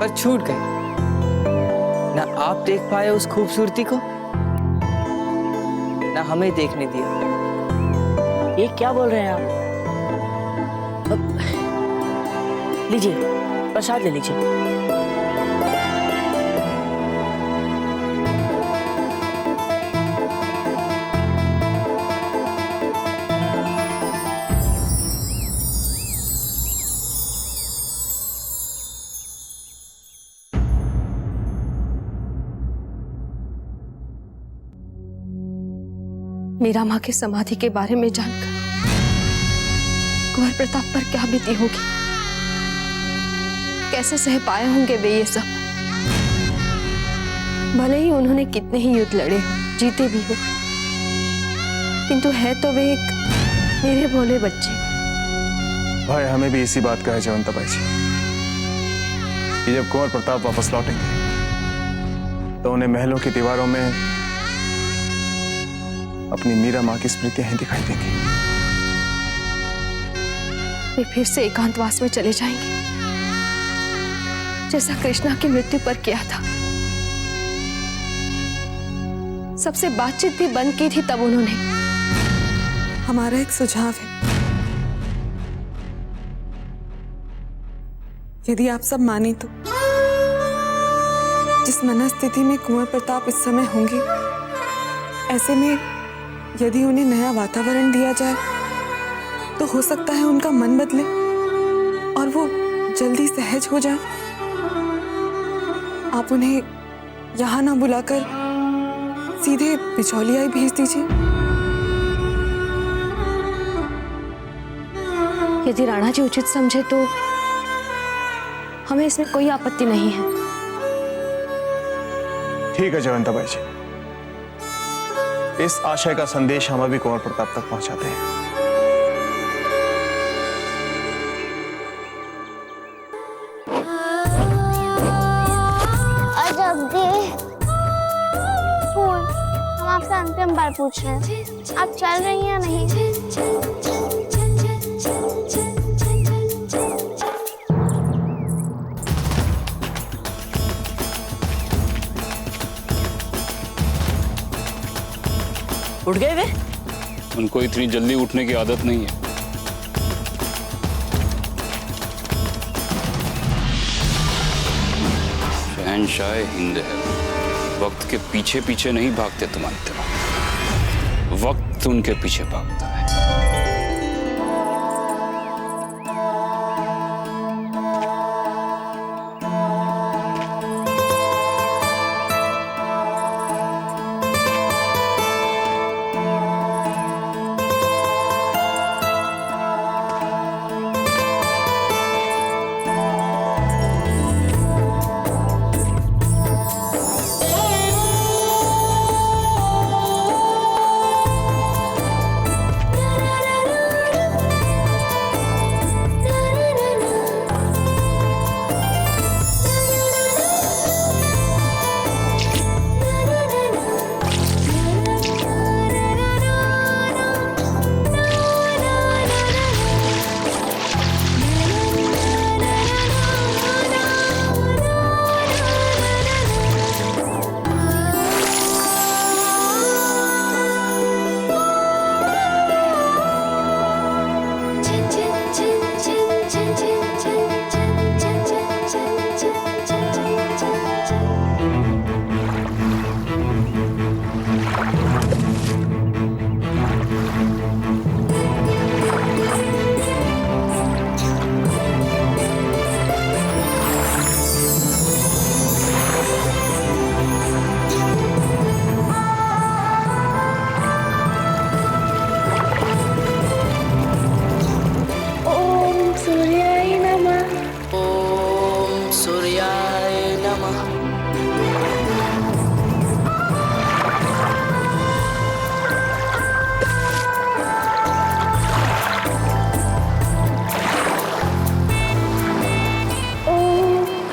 पर छूट गई। ना आप देख पाए उस खूबसूरती को, ना हमें देखने दिया। ये क्या बोल रहे हैं आप? लीजिए, प्रसाद ले लीजिए। मीरा माँ की समाधि के बारे में जानकर कुंवर प्रताप पर क्या बीती होगी, कैसे सह पाए होंगे वे ये सब। भले ही उन्होंने कितने ही युद्ध लड़े हो, जीते भी हो, किंतु है तो वे एक मेरे भोले बच्चे। भाई हमें भी इसी बात का है जयवंता बाई जी, कि जब कुंवर प्रताप वापस लौटेंगे तो उन्हें महलों की दीवारों में अपनी मीरा माँ की स्मृतियां ही दिखाई देंगी। वे फिर से एकांतवास में चले जाएंगे, जैसा कृष्णा की मृत्यु पर किया था। सबसे बातचीत भी बंद की थी तब उन्होंने। हमारा एक सुझाव है, यदि आप सब माने तो। जिस मनस्थिति में कुंवर प्रताप इस समय होंगे, ऐसे में यदि उन्हें नया वातावरण दिया जाए तो हो सकता है उनका मन बदले और वो जल्दी सहज हो जाए। आप उन्हें यहाँ ना बुलाकर सीधे बिचौलिया ही भेज दीजिए। यदि राणा जी उचित समझे तो हमें इसमें कोई आपत्ति नहीं है। ठीक है जयवंता बाई जी, इस आशय का संदेश हम अभी कुंवर प्रताप तक पहुंचाते हैं। हम आपसे अंतिम बार पूछ रहे हैं, आप चल रही हैं या नहीं? उठ गए वे? उनको इतनी जल्दी उठने की आदत नहीं है। शहंशाह हिंद है, वक्त के पीछे पीछे नहीं भागते तुम्हारी तरह, वक्त उनके पीछे भागता है।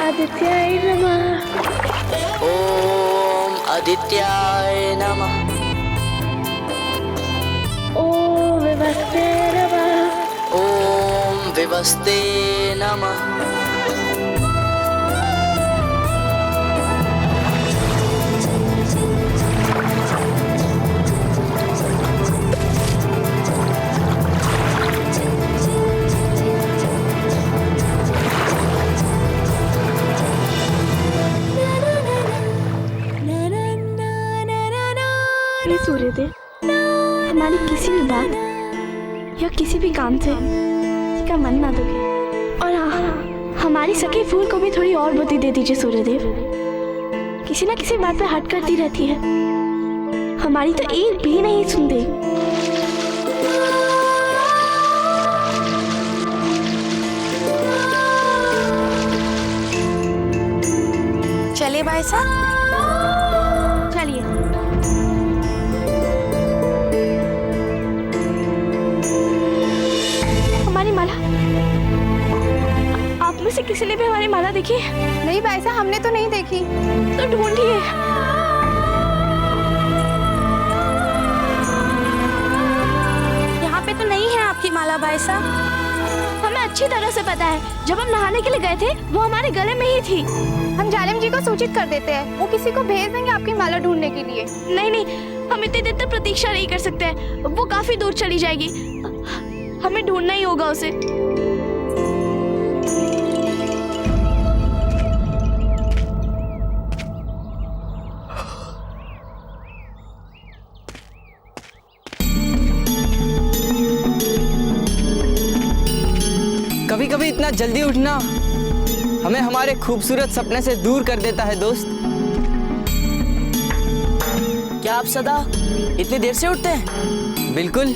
आदित्याय नमः। ओम आदित्याय नमः। ओम विवस्ते नमः। ओम विवस्ते नमः। सूर्यदेव, हमारी किसी भी बात या किसी भी काम से किसी का मन ना दुखे। और हाँ, हमारी सखी फूल को भी थोड़ी और बुद्धि दे दीजिए सूर्यदेव। किसी ना किसी बात पे हट करती रहती है, हमारी तो एक भी नहीं सुनती। चलिए भाई साहब, चलिए। हमारी माला, आप में से किसी ने भी हमारी माला देखी है? नहीं भाई साहब, हमने तो नहीं देखी। तो ढूंढिए। यहाँ पे तो नहीं है आपकी माला भाई साहब। हमें अच्छी तरह से पता है, जब हम नहाने के लिए गए थे वो हमारे गले में ही थी। हम जालिम जी को सूचित कर देते हैं, वो किसी को भेज देंगे आपकी माला ढूंढने के लिए। नहीं नहीं, हम इतनी देर तक प्रतीक्षा नहीं कर सकते, वो काफी दूर चली जाएगी। हमें ढूंढना ही होगा उसे। कभी कभी इतना जल्दी उठना हमें हमारे खूबसूरत सपने से दूर कर देता है दोस्त। क्या आप सदा इतनी देर से उठते हैं? बिल्कुल,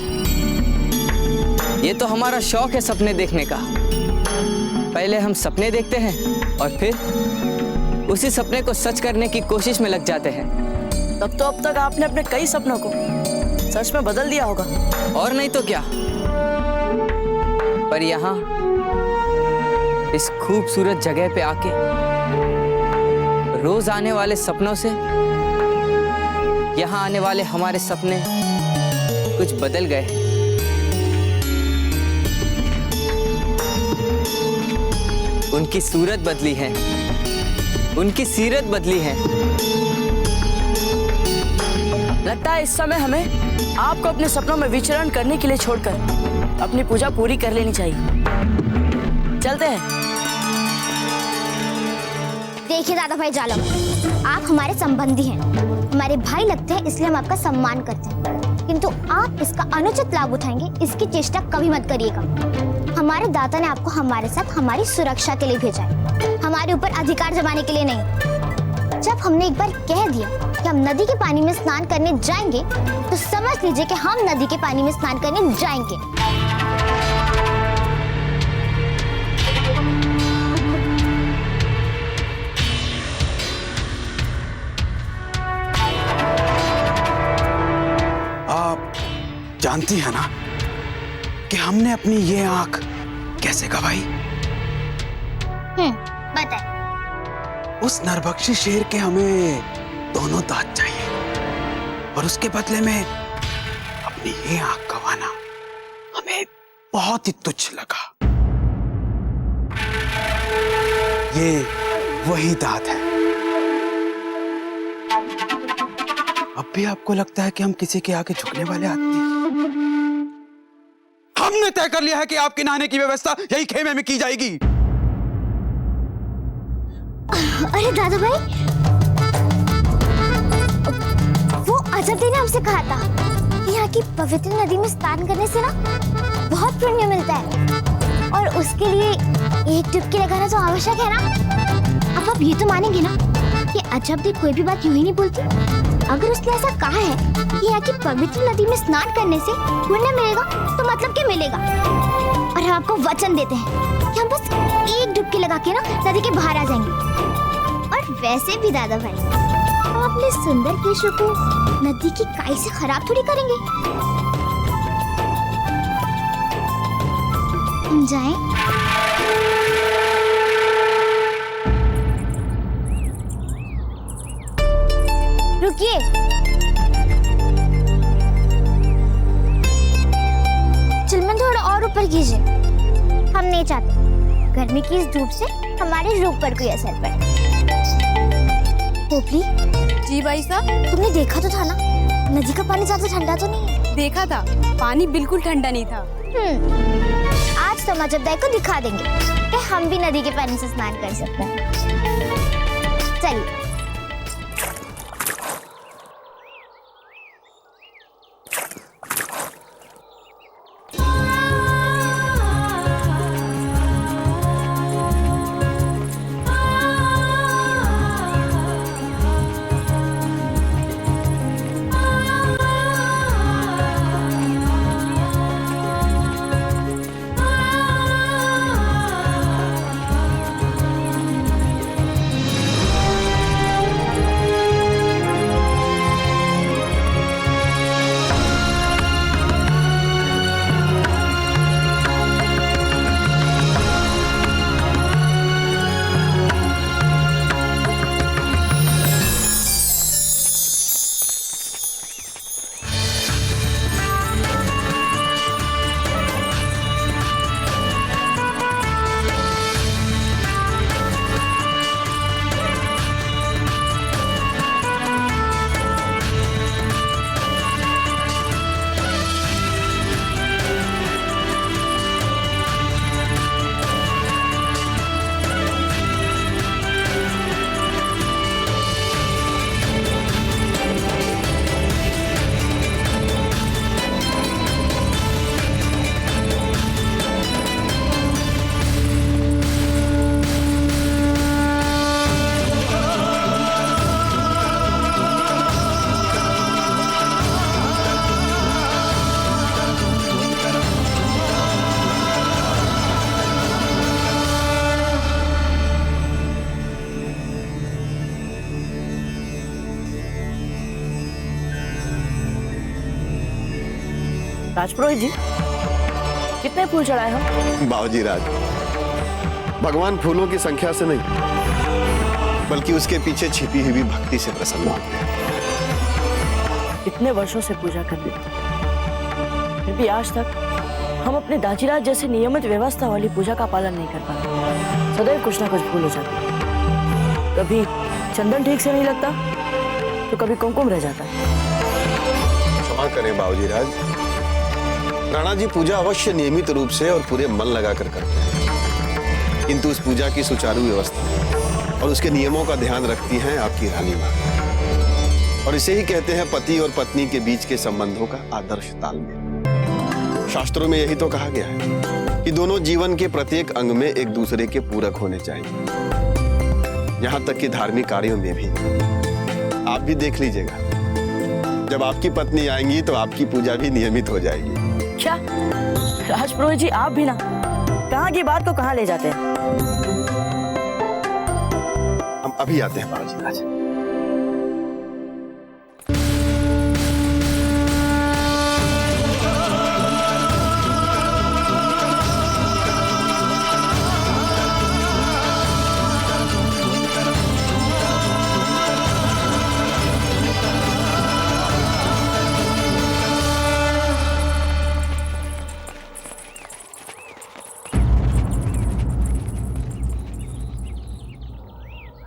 ये तो हमारा शौक है सपने देखने का। पहले हम सपने देखते हैं और फिर उसी सपने को सच करने की कोशिश में लग जाते हैं। तब तो अब तक आपने अपने कई सपनों को सच में बदल दिया होगा। और नहीं तो क्या। पर यहाँ इस खूबसूरत जगह पे आके रोज आने वाले सपनों से यहाँ आने वाले हमारे सपने कुछ बदल गए। उनकी सूरत बदली है, उनकी सीरत बदली है। लगता है इस समय हमें आपको अपने सपनों में विचरण करने के लिए छोड़कर अपनी पूजा पूरी कर लेनी चाहिए। चलते हैं। देखिए दादा भाई जालम, आप हमारे संबंधी हैं, हमारे भाई लगते हैं, इसलिए हम आपका सम्मान करते हैं। किंतु आप इसका अनुचित लाभ उठाएंगे, इसकी चेष्टा कभी मत करिएगा। हमारे दाता ने आपको हमारे साथ हमारी सुरक्षा के लिए भेजा है, हमारे ऊपर अधिकार जमाने के लिए नहीं। जब हमने एक बार कह दिया कि हम नदी के पानी में स्नान करने जाएंगे, तो समझ लीजिए कि हम नदी के पानी में स्नान करने जाएंगे। आप जानती है ना कि हमने अपनी ये आंख कैसे गवाई? बताए। उस नरभक्षी शेर के हमें दोनों दांत चाहिए और उसके बदले में अपनी ये आंख गंवाना हमें बहुत ही तुच्छ लगा। ये वही दांत है। अब भी आपको लगता है कि हम किसी के आगे झुकने वाले आदमी हैं? हम हमने तय कर लिया है कि आपके नहाने की व्यवस्था यही खेमे में की जाएगी। अरे दादा भाई, वो अजब ने हमसे कहा था कि यहाँ की पवित्र नदी में स्नान करने से ना बहुत पुण्य मिलता है और उसके लिए एक डुबकी लगाना तो आवश्यक है ना। अब आप ये तो मानेंगे ना कि अजब देव कोई भी बात यूं ही नहीं बोलती। अगर उसने ऐसा कहा है कि यहाँ की पवित्र नदी में स्नान करने से पुण्य मिलेगा तो मतलब क्या मिलेगा। और हम आपको वचन देते हैं कि हम बस एक डुबकी लगा के ना नदी के बाहर आ जाएंगे। और वैसे भी दादा भाई, हम अपने सुंदर केशों को नदी की काई से खराब थोड़ी करेंगे। हम जाएं? रुकिए, चिलमन थोड़ा और ऊपर कीजिए। हम नहीं चाहते गर्मी की इस धूप से हमारे रूप पर कोई असर पड़े। पोपली जी भाई साहब, तुमने देखा तो था ना, नदी का पानी ज्यादा ठंडा तो नहीं है? देखा था, पानी बिल्कुल ठंडा नहीं था। आज तो अजब दाई को दिखा देंगे कि हम भी नदी के पानी से स्नान कर सकते हैं। चलिए। राजपुरोहित जी, कितने फूल चढ़ाए हम? बाबूजी राज, भगवान फूलों की संख्या से नहीं बल्कि उसके पीछे छिपी हुई भक्ति से प्रसन्न होते हैं। इतने वर्षों से पूजा कर रहे, फिर भी आज तक हम अपने दाजीराज जैसे नियमित व्यवस्था वाली पूजा का पालन नहीं कर पाते। सदैव कुछ ना कुछ भूल हो जाता। कभी चंदन ठीक से नहीं लगता तो कभी कुमकुम रह जाता है। क्षमा करें बाबूजी राज, राणा जी पूजा अवश्य नियमित रूप से और पूरे मन लगाकर करते हैं, किंतु उस पूजा की सुचारू व्यवस्था और उसके नियमों का ध्यान रखती हैं आपकी रानी माँ। और इसे ही कहते हैं पति और पत्नी के बीच के संबंधों का आदर्श तालमेल। शास्त्रों में यही तो कहा गया है कि दोनों जीवन के प्रत्येक अंग में एक दूसरे के पूरक होने चाहिए। यहाँ तक कि धार्मिक कार्यों में भी। आप भी देख लीजिएगा, जब आपकी पत्नी आएंगी तो आपकी पूजा भी नियमित हो जाएगी। क्या राजपुरोहित जी, आप भी ना कहाँ की बात को कहाँ ले जाते हैं? हम अभी आते हैं बाबूजी राज।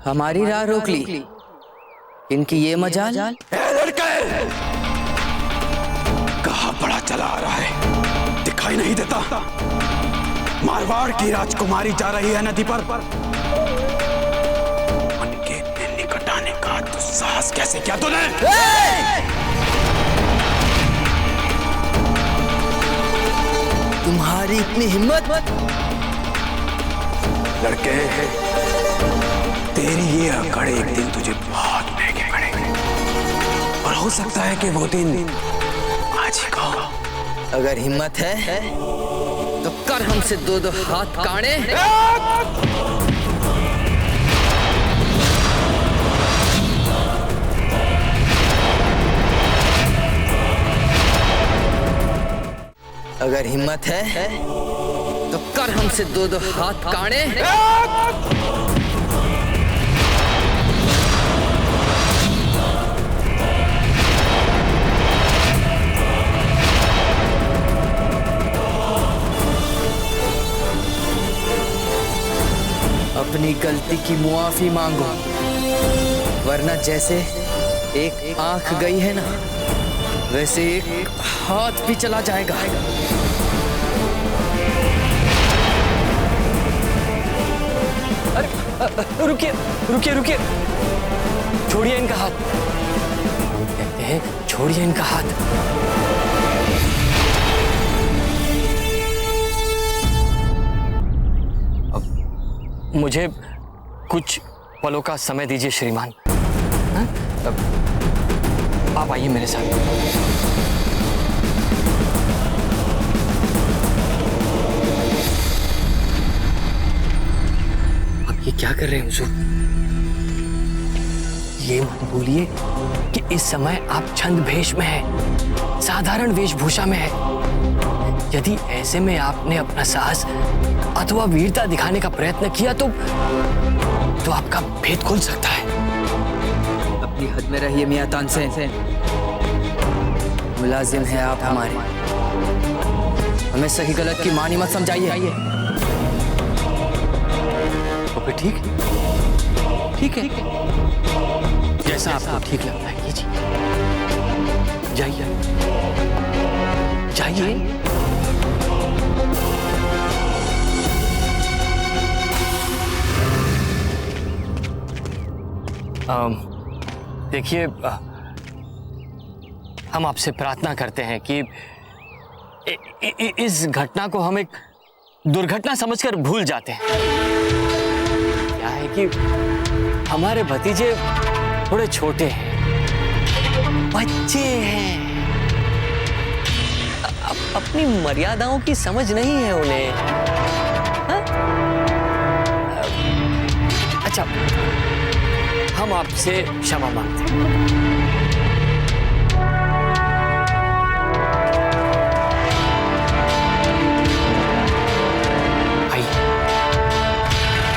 हमारी राह रोक ली, इनकी ये मजाल। लड़के, कहाँ बड़ा चला आ रहा है, दिखाई नहीं देता। मारवाड़ की राजकुमारी जा रही है नदी पर, उनके इतने निकट आने का दुस्साहस कैसे किया तूने? तुम्हारी इतनी हिम्मत? लड़के, तेरी ये अकड़ एक दिन तुझे बहुत महंगे पड़ेंगे, और हो सकता है कि वो दिन आज ही का। अगर हिम्मत है तो कर हमसे दो दो हाथ काणे। अगर हिम्मत है तो कर हमसे दो दो हाथ काणे। अपनी गलती की मुआफी मांगो, वरना जैसे एक आंख गई है ना, वैसे एक हाथ भी चला जाएगा। अरे रुकिए रुकिए रुकिए, छोड़िए इनका हाथ। कहते हैं छोड़िए इनका हाथ। मुझे कुछ पलों का समय दीजिए श्रीमान। हाँ? आप आइए मेरे साथ। आप ये क्या कर रहे हैं हुजूर? ये मत भूलिए कि इस समय आप छंद भेष में हैं, साधारण वेशभूषा में है। यदि ऐसे में आपने अपना साहस अथवा वीरता दिखाने का प्रयत्न किया तो आपका भेद खुल सकता है। अपनी हद में रहिए मियां तानसेन, मुलाजिम है आप हमारे, हमें सही गलत की मानी मत समझाइए। तो फिर ठीक है, जैसा आपको ठीक लगता है कीजिए। जाइए जाइए। देखिए, हम आपसे प्रार्थना करते हैं कि इस घटना को हम एक दुर्घटना समझकर भूल जाते हैं। क्या है कि हमारे भतीजे थोड़े छोटे हैं, बच्चे हैं, अपनी मर्यादाओं की समझ नहीं है उन्हें। हाँ? अच्छा, हम आपसे क्षमा मांगते हैं।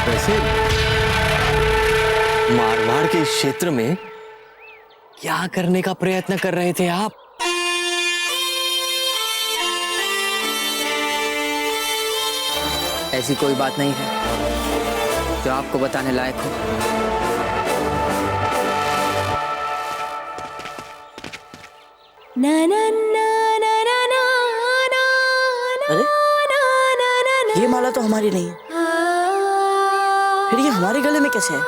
वैसे मारवाड़ के क्षेत्र में क्या करने का प्रयत्न कर रहे थे आप? ऐसी कोई बात नहीं है जो आपको बताने लायक हो। ना ना ना ना ना ना ना। अरे ये माला तो हमारी नहीं है, फिर ये हमारे गले में कैसे है?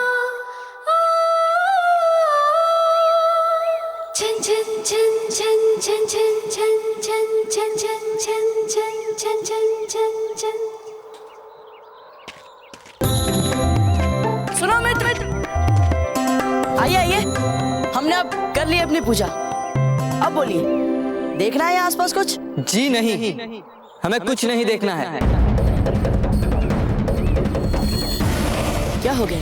छन छन छन छन छन छन छन छन छन छन छन छन छन छन छन। सुनो मित्र, आइए आइए, हमने अब कर ली अपनी पूजा। अब बोलिए, देखना है आसपास कुछ? जी नहीं, हमें कुछ नहीं देखना है। क्या हो गया?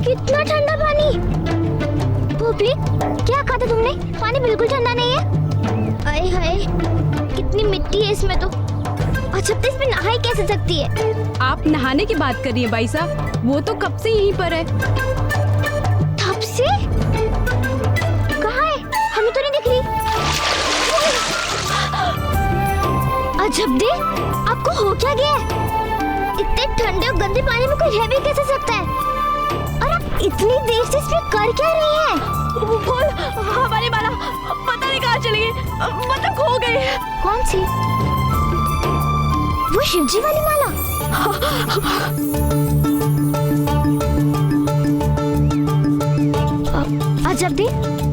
कितना ठंडा पानी। पोपली, क्या कहा था तुमने? पानी बिल्कुल ठंडा नहीं है। आए हाय, कितनी मिट्टी है इसमें तो। अच्छा, तो इसमें नहाई कैसे सकती है? आप नहाने की बात कर रही हैं भाई साहब, वो तो कब से यहीं पर है। कब से? कहाँ है? हमें तो नहीं दिख रही। अजब दे, आपको हो क्या गया है? इतने ठंडे और गंदे पानी में कोई रह भी कैसे सकता है? और आप इतनी देर से इसमें कर क्या रही है? बोल, हमारी माला पता नहीं कहाँ चली गई, मतलब खो गई है। कौन सी? वो शिवजी वाली माला? अजब दे,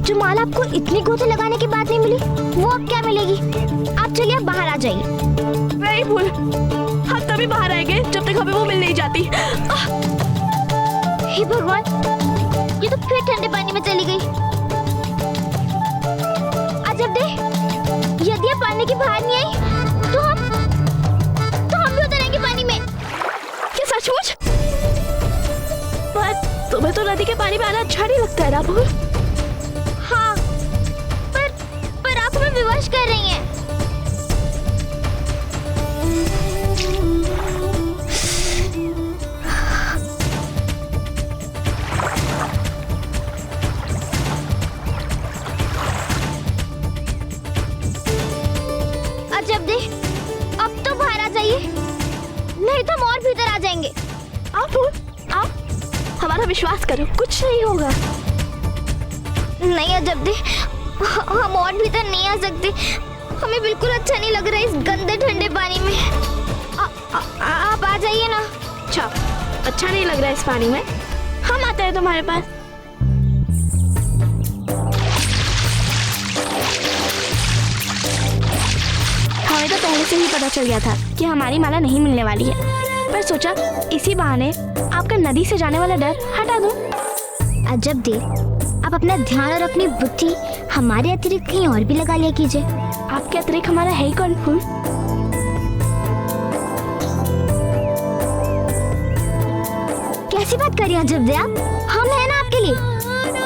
जो माला आपको इतनी गोते लगाने के बाद नहीं मिली, वो अब क्या मिलेगी? आप चलिए, आप बाहर आ जाइए। नहीं फूल, हम तभी बाहर आएंगे जब तक हमें वो मिल नहीं जाती। हे भगवान, ये तो फिर ठंडे पानी में चली गई। अजब दे, यदि आप पानी के बाहर नहीं आई तो हम भी उतरेंगे पानी में। क्या सचमुच? पर तुम्हें तो नदी के पानी में आना अच्छा नहीं लगता है ना फूल? हाँ, पर आप हमें विवश कर रही हैं। अजब दे, अब तो बाहर आ जाइए, नहीं तो हम और भीतर आ जाएंगे। आओ फूल, आओ, हमारा विश्वास करो, कुछ नहीं होगा। नहीं अजब दे, हम और भीतर नहीं आ सकते। हमें बिल्कुल अच्छा नहीं लग रहा है इस गंदे ठंडे पानी में। आप आ जाइए ना। अच्छा नहीं लग रहा है इस पानी में? हम आते हैं तुम्हारे पास। हमें तो पहले से ही पता चल गया था कि हमारी माला नहीं मिलने वाली है, पर सोचा इसी बहाने आपका नदी से जाने वाला डर हटा दूं। अजब दे, आप अपना ध्यान और अपनी बुद्धि हमारे अतिरिक्त कहीं और भी लगा लिया कीजिए। आपके अतिरिक्त हमारा है ही कौन फूल? कैसी बात कर रही हैं अजब दे आप? हम हैं ना आपके लिए,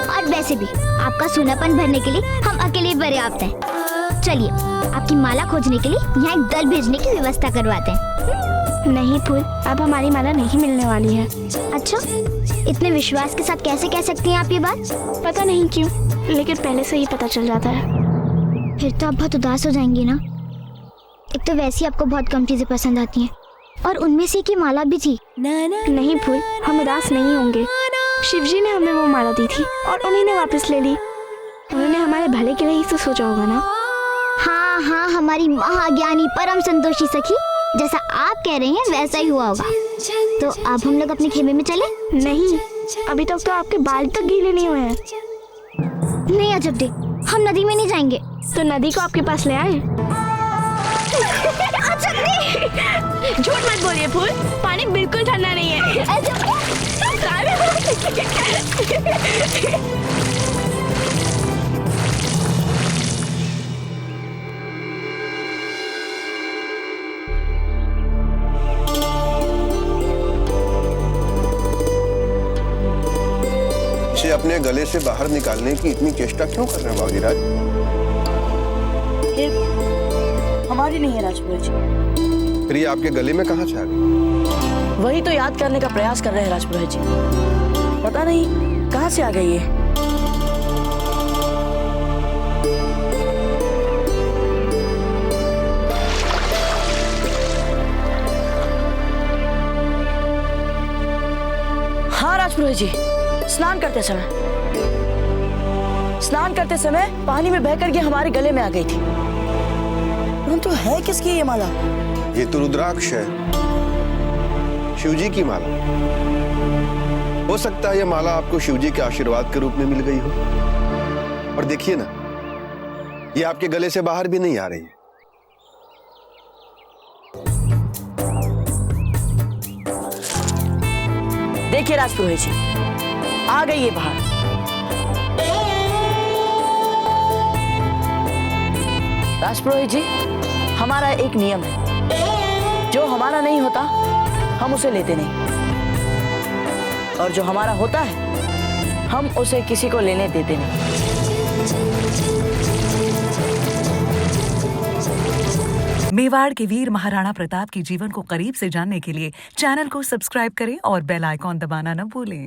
और वैसे भी आपका सूनापन भरने के लिए हम अकेले पर्याप्त हैं। चलिए, आपकी माला खोजने के लिए यहाँ एक दल भेजने की व्यवस्था करवाते हैं। नहीं फूल, अब हमारी माला नहीं मिलने वाली है। अच्छा, इतने विश्वास के साथ कैसे कह सकती हैं आप ये बात? पता नहीं क्यों, लेकिन पहले से ही पता चल जाता है। फिर तो आप बहुत उदास हो जाएंगी ना। एक तो वैसे ही आपको बहुत कम चीजें पसंद आती हैं, और उनमें से की माला भी थी। नहीं फूल, हम उदास नहीं होंगे। शिवजी ने हमें वो माला दी थी और उन्हीं ने वापस ले ली। उन्होंने हमारे भले के लिए ही तो सोचा होगा ना। हाँ हाँ, हमारी महाज्ञानी परम संतोषी सखी, जैसा आप कह रहे हैं वैसा ही हुआ होगा। तो अब हम लोग अपने खेमे में चले? नहीं, अभी तक तो आपके बाल तक गीले नहीं हुए हैं। नहीं अजब दे, हम नदी में नहीं जाएंगे। तो नदी को आपके पास ले आए। अजब दे, झूठ मत बोलिए फूल, पानी बिल्कुल ठंडा नहीं है। इसे अपने गले से बाहर निकालने की इतनी चेष्टा क्यों कर रहे हैं बाबूजीराज? हमारी नहीं है राजपुरोहित जी। फिर ये आपके गले में कहाँ से आ गई? वही तो याद करने का प्रयास कर रहे हैं राजपुरोहित जी। पता नहीं कहाँ से आ गई ये। हाँ राजपुरोहित जी, स्नान करते समय पानी में बहकर ये हमारे गले में आ गई थी। परंतु है किसकी ये माला? ये तो रुद्राक्ष है, शिवजी की माला। हो सकता है ये माला आपको शिवजी के आशीर्वाद के रूप में मिल गई हो। और देखिए ना, ये आपके गले से बाहर भी नहीं आ रही है। देखिए राजपुरोहित जी, आ गई ये बाहर। राजपुरोहित जी, हमारा एक नियम है, जो हमारा नहीं होता हम उसे लेते नहीं, और जो हमारा होता है हम उसे किसी को लेने देते नहीं। मेवाड़ के वीर महाराणा प्रताप के जीवन को करीब से जानने के लिए चैनल को सब्सक्राइब करें और बेल आइकॉन दबाना न भूलें।